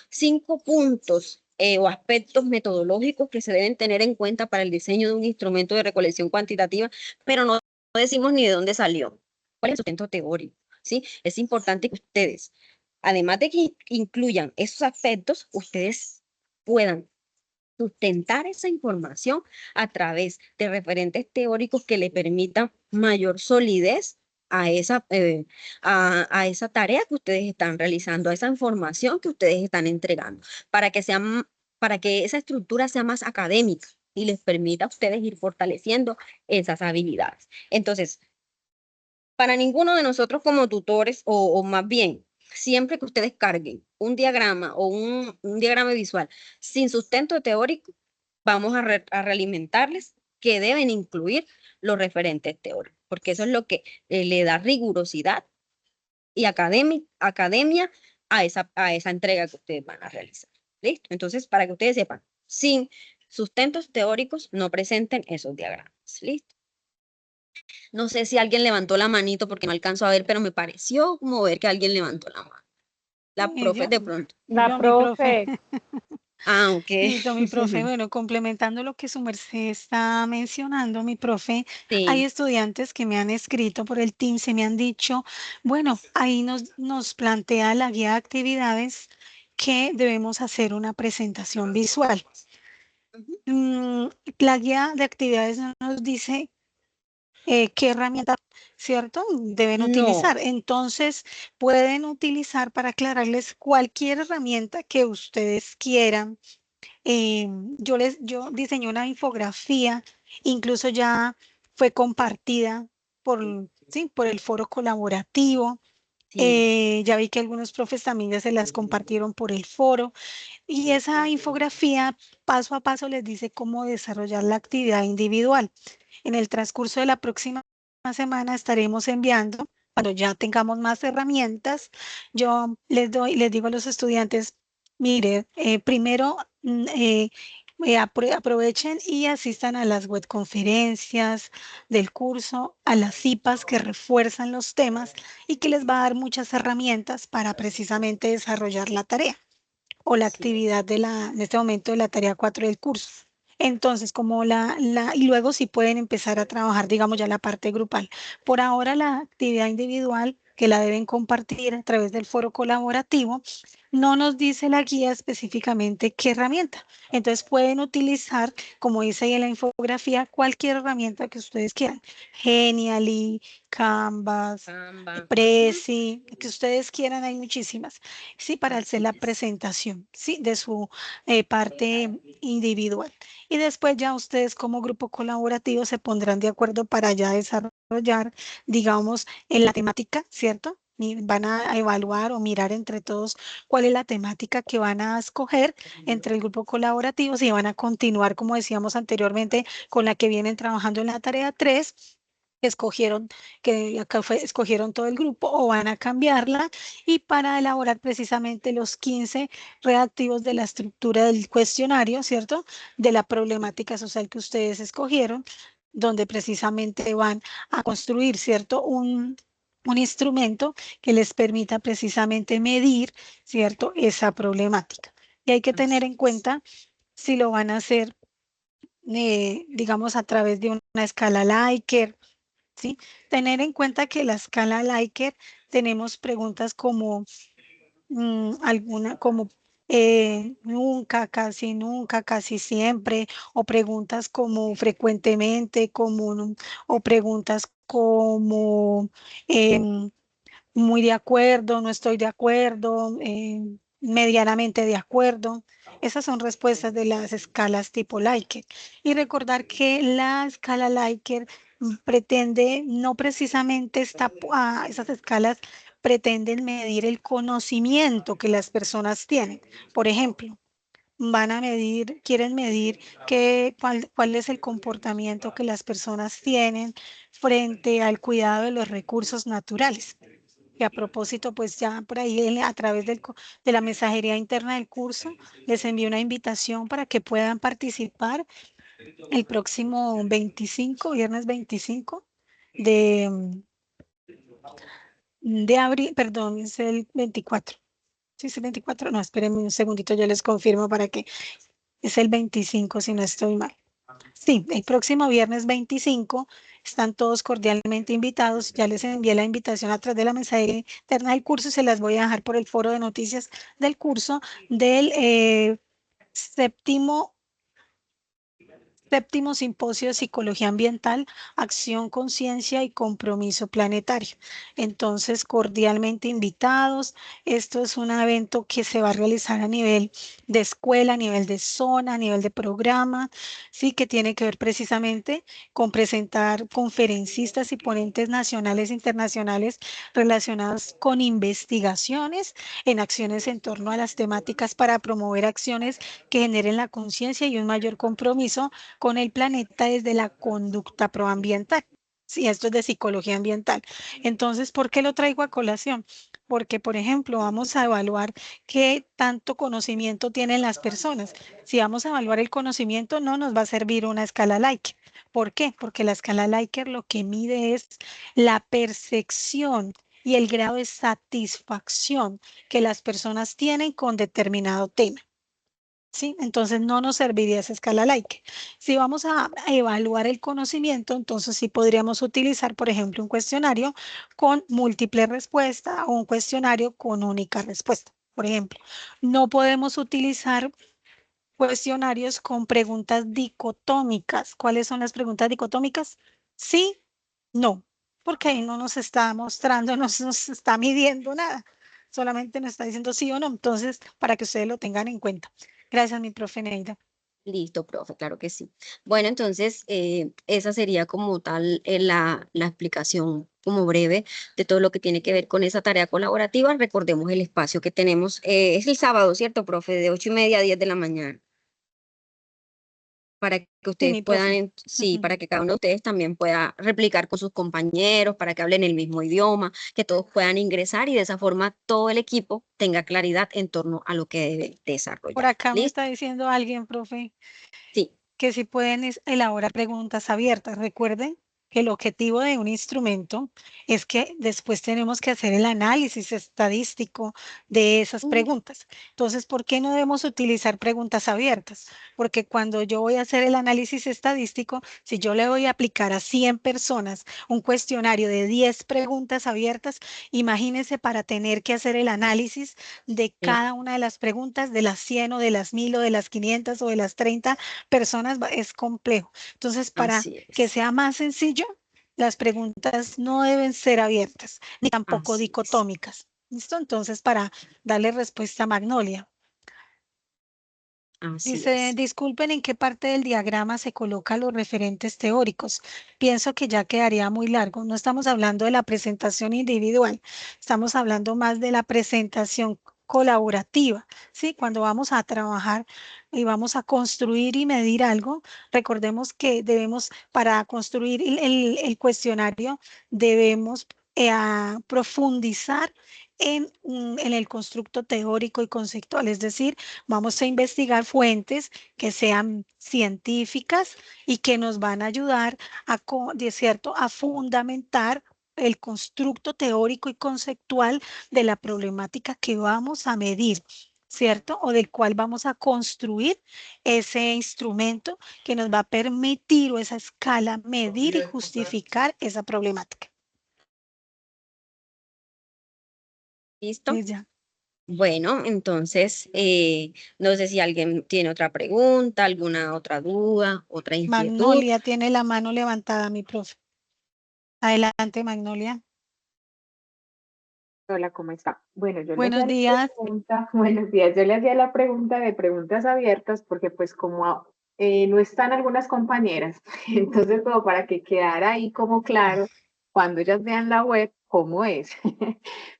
puntos o aspectos metodológicos que se deben tener en cuenta para el diseño de un instrumento de recolección cuantitativa, pero no decimos ni de dónde salió. ¿Cuál es el sustento teórico? ¿Sí? Es importante que ustedes, además de que incluyan esos aspectos, ustedes puedan sustentar esa información a través de referentes teóricos que le permitan mayor solidez a esa tarea que ustedes están realizando, a esa información que ustedes están entregando, para que esa estructura sea más académica y les permita a ustedes ir fortaleciendo esas habilidades. Entonces, para ninguno de nosotros como tutores, o más bien, siempre que ustedes carguen un diagrama o un diagrama visual sin sustento teórico, vamos a realimentarles que deben incluir los referentes teóricos, porque eso es lo que le da rigurosidad y academia a esa entrega que ustedes van a realizar. ¿Listo? Entonces, para que ustedes sepan, sin sustentos teóricos no presenten esos diagramas. ¿Listo? No sé si alguien levantó la manito porque no alcanzo a ver, pero me pareció como ver que alguien levantó la mano. La profe de pronto. La profe. Ah, ok. Listo, mi profe. Bueno, complementando lo que su merced está mencionando, mi profe, hay Sí. estudiantes que me han escrito por el Teams y me han dicho, bueno, ahí nos plantea la guía de actividades que debemos hacer una presentación visual. La guía de actividades no nos dice qué herramienta, ¿cierto? Deben No. utilizar. Entonces, pueden utilizar para aclararles cualquier herramienta que ustedes quieran. Yo diseñé una infografía, incluso ya fue compartida por el foro colaborativo. Sí. Ya vi que algunos profes también ya se las compartieron por el foro. Y esa infografía paso a paso les dice cómo desarrollar la actividad individual. En el transcurso de la próxima semana estaremos enviando, cuando ya tengamos más herramientas, yo les digo a los estudiantes, mire, primero aprovechen y asistan a las webconferencias del curso, a las CIPAs que refuerzan los temas y que les va a dar muchas herramientas para precisamente desarrollar la tarea o la actividad en este momento de la tarea 4 del curso. Entonces, y luego sí pueden empezar a trabajar, digamos, ya la parte grupal. Por ahora la actividad individual que la deben compartir a través del foro colaborativo, no nos dice la guía específicamente qué herramienta. Entonces pueden utilizar, como dice ahí en la infografía, cualquier herramienta que ustedes quieran. Genially, Canvas, Canva. Prezi, que ustedes quieran, hay muchísimas, sí, para hacer la presentación, sí, de su parte individual. Y después ya ustedes como grupo colaborativo se pondrán de acuerdo para ya desarrollar, digamos, en la temática, ¿cierto? Y van a evaluar o mirar entre todos cuál es la temática que van a escoger entre el grupo colaborativo, si van a continuar, como decíamos anteriormente, con la que vienen trabajando en la tarea 3, escogieron, que acá escogieron todo el grupo, o van a cambiarla, y para elaborar precisamente los 15 redactivos de la estructura del cuestionario, ¿cierto? De la problemática social que ustedes escogieron, donde precisamente van a construir, ¿cierto? Un instrumento que les permita precisamente medir, ¿cierto? Esa problemática. Y hay que tener en cuenta si lo van a hacer, digamos, a través de una escala Likert, ¿sí? Tener en cuenta que la escala Likert tenemos preguntas como alguna, como nunca, casi siempre, o preguntas como frecuentemente, como, o preguntas como muy de acuerdo, no estoy de acuerdo, medianamente de acuerdo. Esas son respuestas de las escalas tipo Likert. Y recordar que la escala Likert pretende, no precisamente esas escalas pretenden medir el conocimiento que las personas tienen. Por ejemplo, van a medir, quieren medir cuál es el comportamiento que las personas tienen frente al cuidado de los recursos naturales. Y a propósito, pues ya por ahí a través de la mensajería interna del curso, les envío una invitación para que puedan participar el próximo 25, viernes 25 de abril, perdón, es el 24. Sí, es el 24. No, espérenme un segundito, yo les confirmo para que es el 25 si no estoy mal. Sí, el próximo viernes 25 están todos cordialmente invitados. Ya les envié la invitación a través de la mensajería interna del curso y se las voy a dejar por el foro de noticias del curso del séptimo Simposio de Psicología Ambiental, Acción, Conciencia y Compromiso Planetario. Entonces, cordialmente invitados. Esto es un evento que se va a realizar a nivel de escuela, a nivel de zona, a nivel de programa, sí, que tiene que ver precisamente con presentar conferencistas y ponentes nacionales e internacionales relacionados con investigaciones en acciones en torno a las temáticas para promover acciones que generen la conciencia y un mayor compromiso con el planeta desde la conducta proambiental. Sí, esto es de psicología ambiental. Entonces, ¿por qué lo traigo a colación? Porque, por ejemplo, vamos a evaluar qué tanto conocimiento tienen las personas. Si vamos a evaluar el conocimiento, no nos va a servir una escala Likert. ¿Por qué? Porque la escala Likert lo que mide es la percepción y el grado de satisfacción que las personas tienen con determinado tema. ¿Sí? Entonces no nos serviría esa escala Likert. Si vamos a evaluar el conocimiento, entonces sí podríamos utilizar, por ejemplo, un cuestionario con múltiple respuesta o un cuestionario con única respuesta. Por ejemplo, no podemos utilizar cuestionarios con preguntas dicotómicas. ¿Cuáles son las preguntas dicotómicas? Sí, no, porque ahí no nos está mostrando, no nos está midiendo nada. Solamente nos está diciendo sí o no. Entonces, para que ustedes lo tengan en cuenta. Gracias, mi profe Neida. Listo, profe, claro que sí. Bueno, entonces esa sería como tal la explicación como breve de todo lo que tiene que ver con esa tarea colaborativa. Recordemos el espacio que tenemos, es el sábado, ¿cierto, profe? De 8:30 a 10 de la mañana. Para que Sí, ustedes mi profe. puedan, sí, para que cada uno de ustedes también pueda replicar con sus compañeros, para que hablen el mismo idioma, que todos puedan ingresar y de esa forma todo el equipo tenga claridad en torno a lo que debe Por desarrollar. acá me ¿Listo? está diciendo alguien, profe, Sí. que si pueden elaborar preguntas abiertas. Recuerden que el objetivo de un instrumento es que después tenemos que hacer el análisis estadístico de esas preguntas. Entonces, ¿por qué no debemos utilizar preguntas abiertas? Porque cuando yo voy a hacer el análisis estadístico, si yo le voy a aplicar a 100 personas un cuestionario de 10 preguntas abiertas, imagínense para tener que hacer el análisis de cada una de las preguntas, de las 100 o de las 1000 o de las 500 o de las 30 personas, es complejo. Entonces, para Así que es. sea más sencillo, las preguntas no deben ser abiertas, ni tampoco Así es. dicotómicas. ¿Listo? Entonces, para darle respuesta a Magnolia. Así Dice, es. disculpen en qué parte del diagrama se colocan los referentes teóricos. Pienso que ya quedaría muy largo. No estamos hablando de la presentación individual, estamos hablando más de la presentación colaborativa, ¿sí? Cuando vamos a trabajar y vamos a construir y medir algo, recordemos que debemos, para construir el cuestionario, debemos profundizar en el constructo teórico y conceptual, es decir, vamos a investigar fuentes que sean científicas y que nos van a ayudar de cierto, a fundamentar el constructo teórico y conceptual de la problemática que vamos a medir, ¿cierto? O del cual vamos a construir ese instrumento que nos va a permitir o esa escala medir y justificar esa problemática. ¿Listo? Y ya. Bueno, entonces, no sé si alguien tiene otra pregunta, alguna otra duda, otra inquietud. Magnolia tiene la mano levantada, mi profe. Adelante, Magnolia. Hola, ¿cómo está? Bueno, yo le Buenos hacía la días. pregunta, buenos días, yo le hacía la pregunta de preguntas abiertas porque pues como no están algunas compañeras, entonces como para que quedara ahí como claro cuando ellas vean la web, cómo es.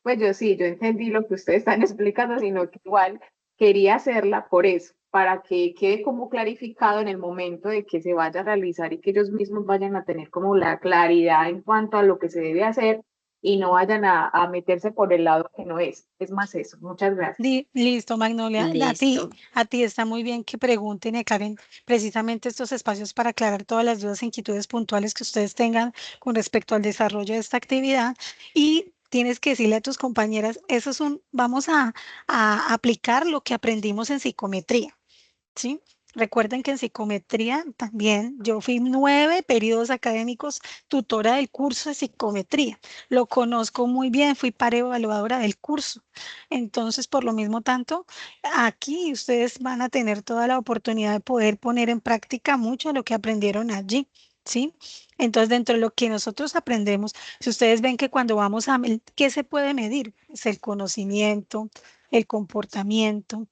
Pues yo sí, yo entendí lo que ustedes están explicando, sino que igual quería hacerla por eso, para que quede como clarificado en el momento de que se vaya a realizar y que ellos mismos vayan a tener como la claridad en cuanto a lo que se debe hacer y no vayan a meterse por el lado que no es. Es más eso. Muchas gracias. Listo, Magnolia. Listo. A ti está muy bien que pregunten y aclaren precisamente estos espacios para aclarar todas las dudas e inquietudes puntuales que ustedes tengan con respecto al desarrollo de esta actividad. Y tienes que decirle a tus compañeras, vamos a aplicar lo que aprendimos en psicometría. ¿Sí? Recuerden que en psicometría también yo fui 9 periodos académicos tutora del curso de psicometría. Lo conozco muy bien, fui par evaluadora del curso. Entonces, por lo mismo tanto, aquí ustedes van a tener toda la oportunidad de poder poner en práctica mucho de lo que aprendieron allí. ¿Sí? Entonces, dentro de lo que nosotros aprendemos, si ustedes ven que cuando vamos ¿qué se puede medir? Es el conocimiento, el comportamiento,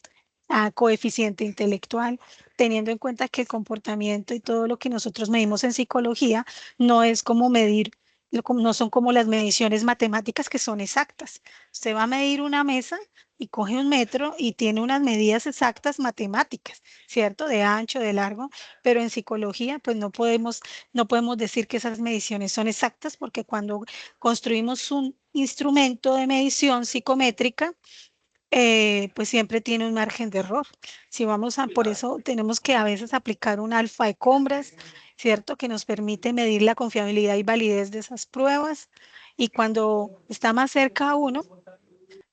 coeficiente intelectual, teniendo en cuenta que el comportamiento y todo lo que nosotros medimos en psicología no es como medir, no son como las mediciones matemáticas que son exactas. Usted va a medir una mesa y coge un metro y tiene unas medidas exactas matemáticas, ¿cierto? De ancho, de largo, pero en psicología pues no podemos decir que esas mediciones son exactas porque cuando construimos un instrumento de medición psicométrica, pues siempre tiene un margen de error. Si vamos por eso tenemos que a veces aplicar un alfa de Combras, ¿cierto? Que nos permite medir la confiabilidad y validez de esas pruebas. Y cuando está más cerca a uno,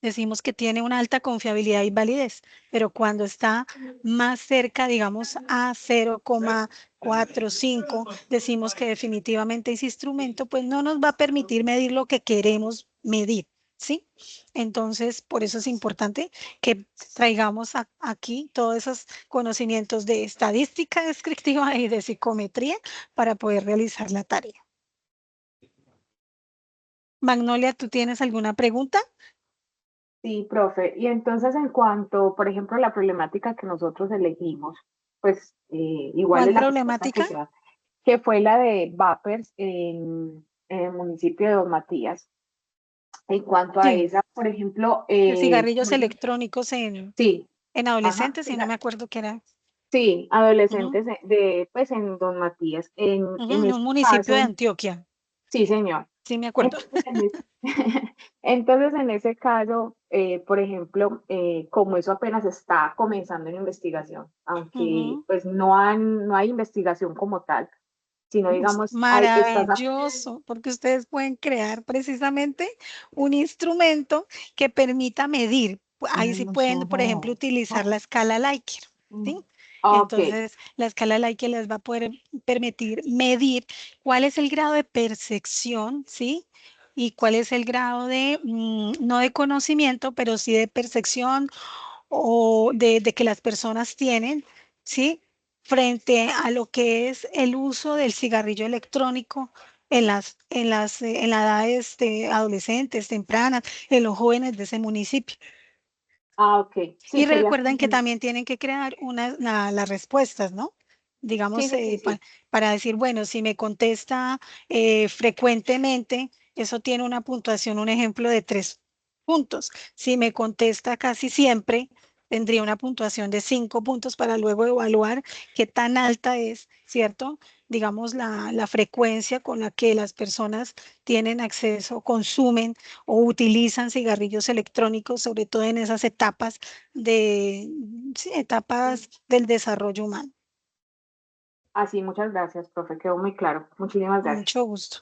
decimos que tiene una alta confiabilidad y validez, pero cuando está más cerca, digamos, a 0,45, decimos que definitivamente ese instrumento pues no nos va a permitir medir lo que queremos medir, ¿sí? Entonces, por eso es importante que traigamos aquí todos esos conocimientos de estadística descriptiva y de psicometría para poder realizar la tarea. Magnolia, ¿tú tienes alguna pregunta? Sí, profe. Y entonces en cuanto, por ejemplo, a la problemática que nosotros elegimos, pues igual ¿Cuál es la respuesta que problemática? se da, que fue la de Vapers en el municipio de Don Matías. En cuanto a Sí. esa, por ejemplo, De cigarrillos electrónicos sí, en ajá, adolescentes, si no me acuerdo qué era. sí, Ujú, adolescentes pues en Don Matías. ujú, En en ese un municipio de caso, Antioquia, sí, señor. sí me acuerdo. Entonces, entonces, en ese caso, por ejemplo, como eso apenas está comenzando en investigación, aunque Ujú, pues no hay investigación como tal, sino digamos, Maravilloso, porque ustedes pueden crear precisamente un instrumento que permita medir. Ahí sí pueden, por ejemplo, utilizar la escala Likert, ¿sí? ok, Entonces, la escala Likert les va a poder permitir medir cuál es el grado de percepción, ¿sí? Y cuál es el grado de, no de conocimiento, pero sí de percepción o de que las personas tienen, ¿sí? Frente a lo que es el uso del cigarrillo electrónico en las edades adolescentes, tempranas, en los jóvenes de ese municipio. ok, sí, Y sería, recuerden que también tienen que crear las respuestas, ¿no? sí, Digamos, sí, sí, sí. para decir, bueno, si me contesta frecuentemente, eso tiene una puntuación, un ejemplo de 3 puntos. Si me contesta casi siempre, tendría una puntuación de 5 puntos para luego evaluar qué tan alta es, ¿cierto? Digamos, la frecuencia con la que las personas tienen acceso, consumen o utilizan cigarrillos electrónicos, sobre todo en esas etapas sí, etapas del desarrollo humano. Así, muchas gracias, profe, quedó muy claro. Muchísimas Con gracias. mucho gusto.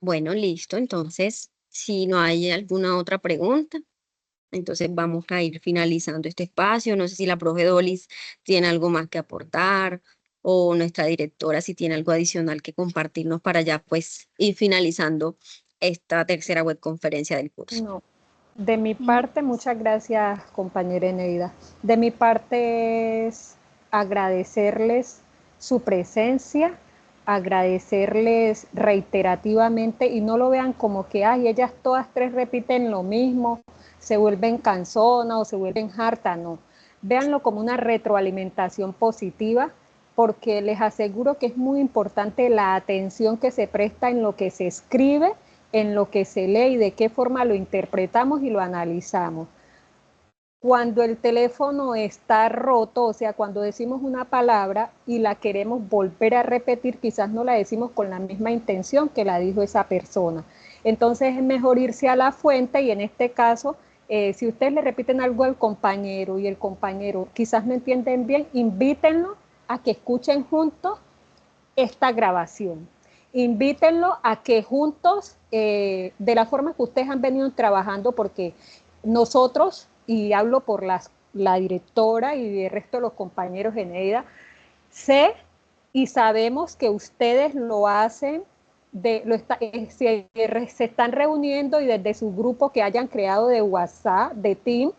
Bueno, listo. Entonces, si no hay alguna otra pregunta, entonces vamos a ir finalizando este espacio. No sé si la profe Dolis tiene algo más que aportar o nuestra directora si tiene algo adicional que compartirnos para ya pues ir finalizando esta tercera webconferencia del curso. No. De mi parte, muchas gracias, compañera Eneida. De mi parte es agradecerles su presencia, agradecerles reiterativamente y no lo vean como que, ay, ellas todas tres repiten lo mismo, se vuelven cansonas o se vuelven hartas, no. Véanlo como una retroalimentación positiva, porque les aseguro que es muy importante la atención que se presta en lo que se escribe, en lo que se lee y de qué forma lo interpretamos y lo analizamos. Cuando el teléfono está roto, o sea, cuando decimos una palabra y la queremos volver a repetir, quizás no la decimos con la misma intención que la dijo esa persona. Entonces es mejor irse a la fuente y en este caso, si ustedes le repiten algo al compañero y el compañero quizás no entienden bien, invítenlo a que escuchen juntos esta grabación. Invítenlo a que juntos, de la forma que ustedes han venido trabajando, porque nosotros, y hablo por la directora y el resto de los compañeros en EIDA, sé y sabemos que ustedes lo hacen, se están reuniendo y desde su grupo que hayan creado de WhatsApp, de Team,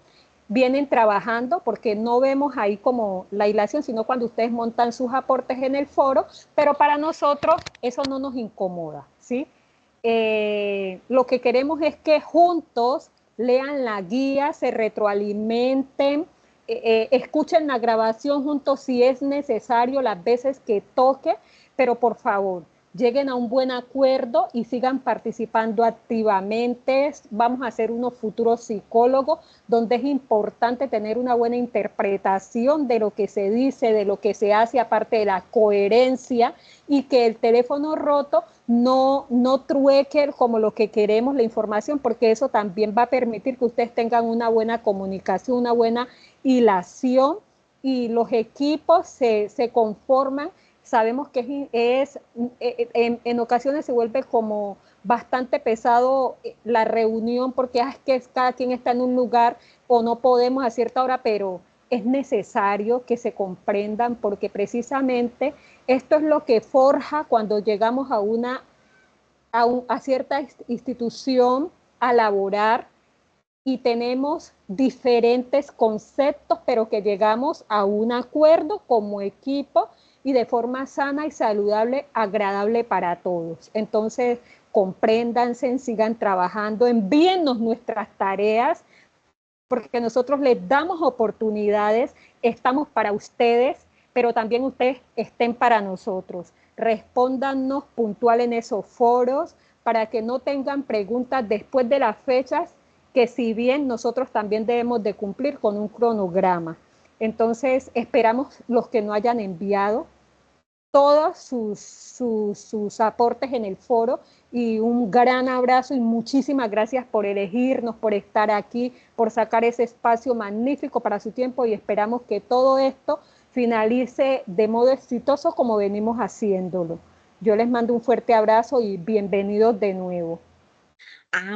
vienen trabajando porque no vemos ahí como la hilación, sino cuando ustedes montan sus aportes en el foro, pero para nosotros eso no nos incomoda, ¿sí? Lo que queremos es que juntos lean la guía, se retroalimenten, escuchen la grabación juntos si es necesario, las veces que toque, pero por favor, lleguen a un buen acuerdo y sigan participando activamente. Vamos a ser unos futuros psicólogos, donde es importante tener una buena interpretación de lo que se dice, de lo que se hace, aparte de la coherencia, y que el teléfono roto no trueque como lo que queremos la información, porque eso también va a permitir que ustedes tengan una buena comunicación, una buena hilación, y los equipos se conforman. Sabemos que en ocasiones se vuelve como bastante pesado la reunión, porque es que cada quien está en un lugar o no podemos a cierta hora, pero es necesario que se comprendan, porque precisamente esto es lo que forja cuando llegamos a cierta institución a laborar y tenemos diferentes conceptos, pero que llegamos a un acuerdo como equipo y de forma sana y saludable, agradable para todos. Entonces, compréndanse, sigan trabajando, envíennos nuestras tareas, porque nosotros les damos oportunidades, estamos para ustedes, pero también ustedes estén para nosotros. Respóndanos puntual en esos foros para que no tengan preguntas después de las fechas, que si bien nosotros también debemos de cumplir con un cronograma. Entonces, esperamos los que no hayan enviado todos sus aportes en el foro, y un gran abrazo y muchísimas gracias por elegirnos, por estar aquí, por sacar ese espacio magnífico para su tiempo, y esperamos que todo esto finalice de modo exitoso como venimos haciéndolo. Yo les mando un fuerte abrazo y bienvenidos de nuevo.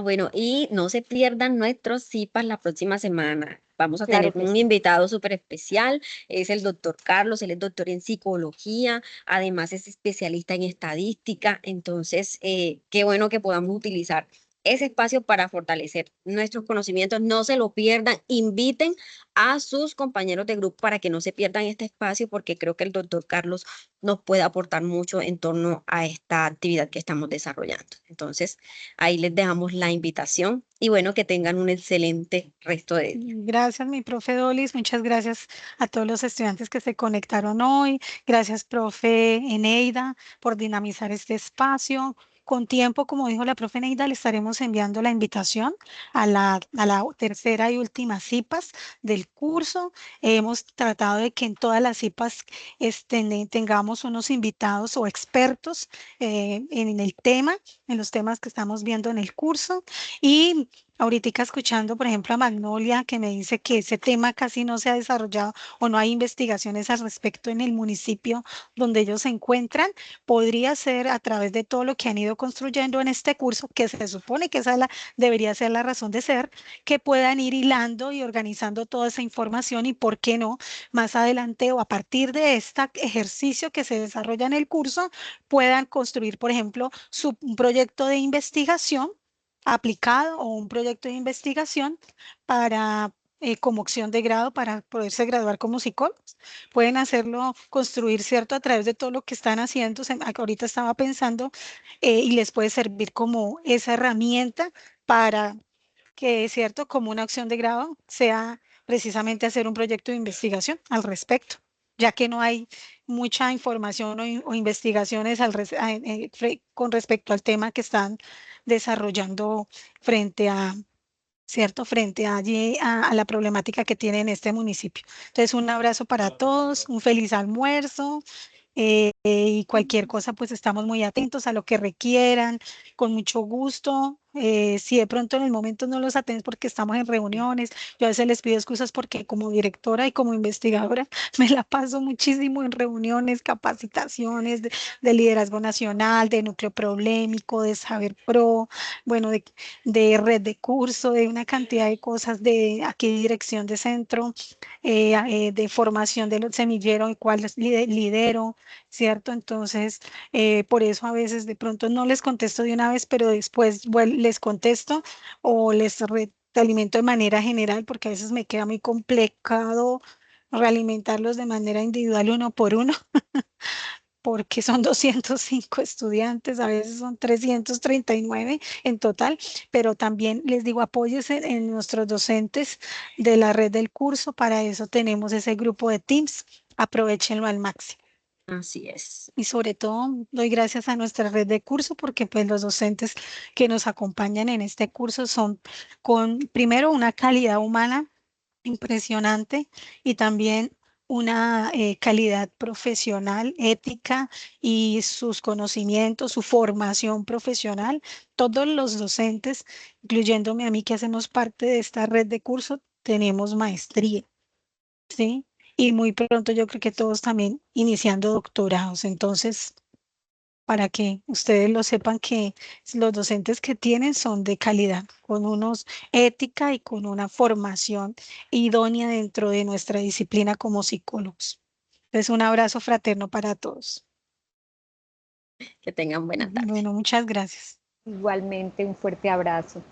Bueno, y no se pierdan nuestros CIPAS la próxima semana. Vamos a Claro tener que un sí. invitado súper especial, es el doctor Carlos, él es doctor en psicología, además es especialista en estadística, entonces qué bueno que podamos utilizar ese espacio para fortalecer nuestros conocimientos, no se lo pierdan, inviten a sus compañeros de grupo para que no se pierdan este espacio, porque creo que el doctor Carlos nos puede aportar mucho en torno a esta actividad que estamos desarrollando. Entonces, ahí les dejamos la invitación y bueno, que tengan un excelente resto de día. Gracias, mi profe Dolis. Muchas gracias a todos los estudiantes que se conectaron hoy. Gracias, profe Eneida, por dinamizar este espacio. Con tiempo, como dijo la profe Eneida, le estaremos enviando la invitación a la tercera y última CIPAS del curso. Hemos tratado de que en todas las CIPAS tengamos unos invitados o expertos en el tema, en los temas que estamos viendo en el curso. Y ahorita escuchando, por ejemplo, a Magnolia, que me dice que ese tema casi no se ha desarrollado o no hay investigaciones al respecto en el municipio donde ellos se encuentran, podría ser a través de todo lo que han ido construyendo en este curso, que se supone que debería ser la razón de ser, que puedan ir hilando y organizando toda esa información y, ¿por qué no?, más adelante o a partir de este ejercicio que se desarrolla en el curso, puedan construir, por ejemplo, un proyecto de investigación aplicado o un proyecto de investigación para como opción de grado para poderse graduar como psicólogos. Pueden hacerlo, construir, ¿cierto?, a través de todo lo que están haciendo. Ahorita estaba pensando y les puede servir como esa herramienta para que, ¿cierto?, como una opción de grado sea precisamente hacer un proyecto de investigación al respecto, ya que no hay mucha información o investigaciones con respecto al tema que están desarrollando frente a, ¿cierto? Frente a la problemática que tiene en este municipio. Entonces, un abrazo para todos, un feliz almuerzo y cualquier cosa, pues estamos muy atentos a lo que requieran, con mucho gusto. Si de pronto en el momento no los atendemos porque estamos en reuniones, yo a veces les pido excusas porque como directora y como investigadora me la paso muchísimo en reuniones, capacitaciones de liderazgo nacional, de núcleo problemático, de saber pro, bueno, de red de curso, de una cantidad de cosas, de aquí dirección de centro, de formación de los semilleros, el cual lidero, ¿cierto? Entonces, por eso a veces de pronto no les contesto de una vez, pero después les contesto o les alimento de manera general, porque a veces me queda muy complicado realimentarlos de manera individual uno por uno. Porque son 205 estudiantes, a veces son 339 en total, pero también les digo, apóyense en nuestros docentes de la red del curso, para eso tenemos ese grupo de Teams, aprovechenlo al máximo. Así es. Y sobre todo doy gracias a nuestra red de curso porque pues los docentes que nos acompañan en este curso son con primero una calidad humana impresionante y también una calidad profesional, ética y sus conocimientos, su formación profesional. Todos los docentes, incluyéndome a mí que hacemos parte de esta red de curso, tenemos maestría, ¿sí? Y muy pronto yo creo que todos también iniciando doctorados. Entonces, para que ustedes lo sepan que los docentes que tienen son de calidad, con unos ética y con una formación idónea dentro de nuestra disciplina como psicólogos. Entonces, un abrazo fraterno para todos. Que tengan buena tarde. Bueno, muchas gracias. Igualmente, un fuerte abrazo.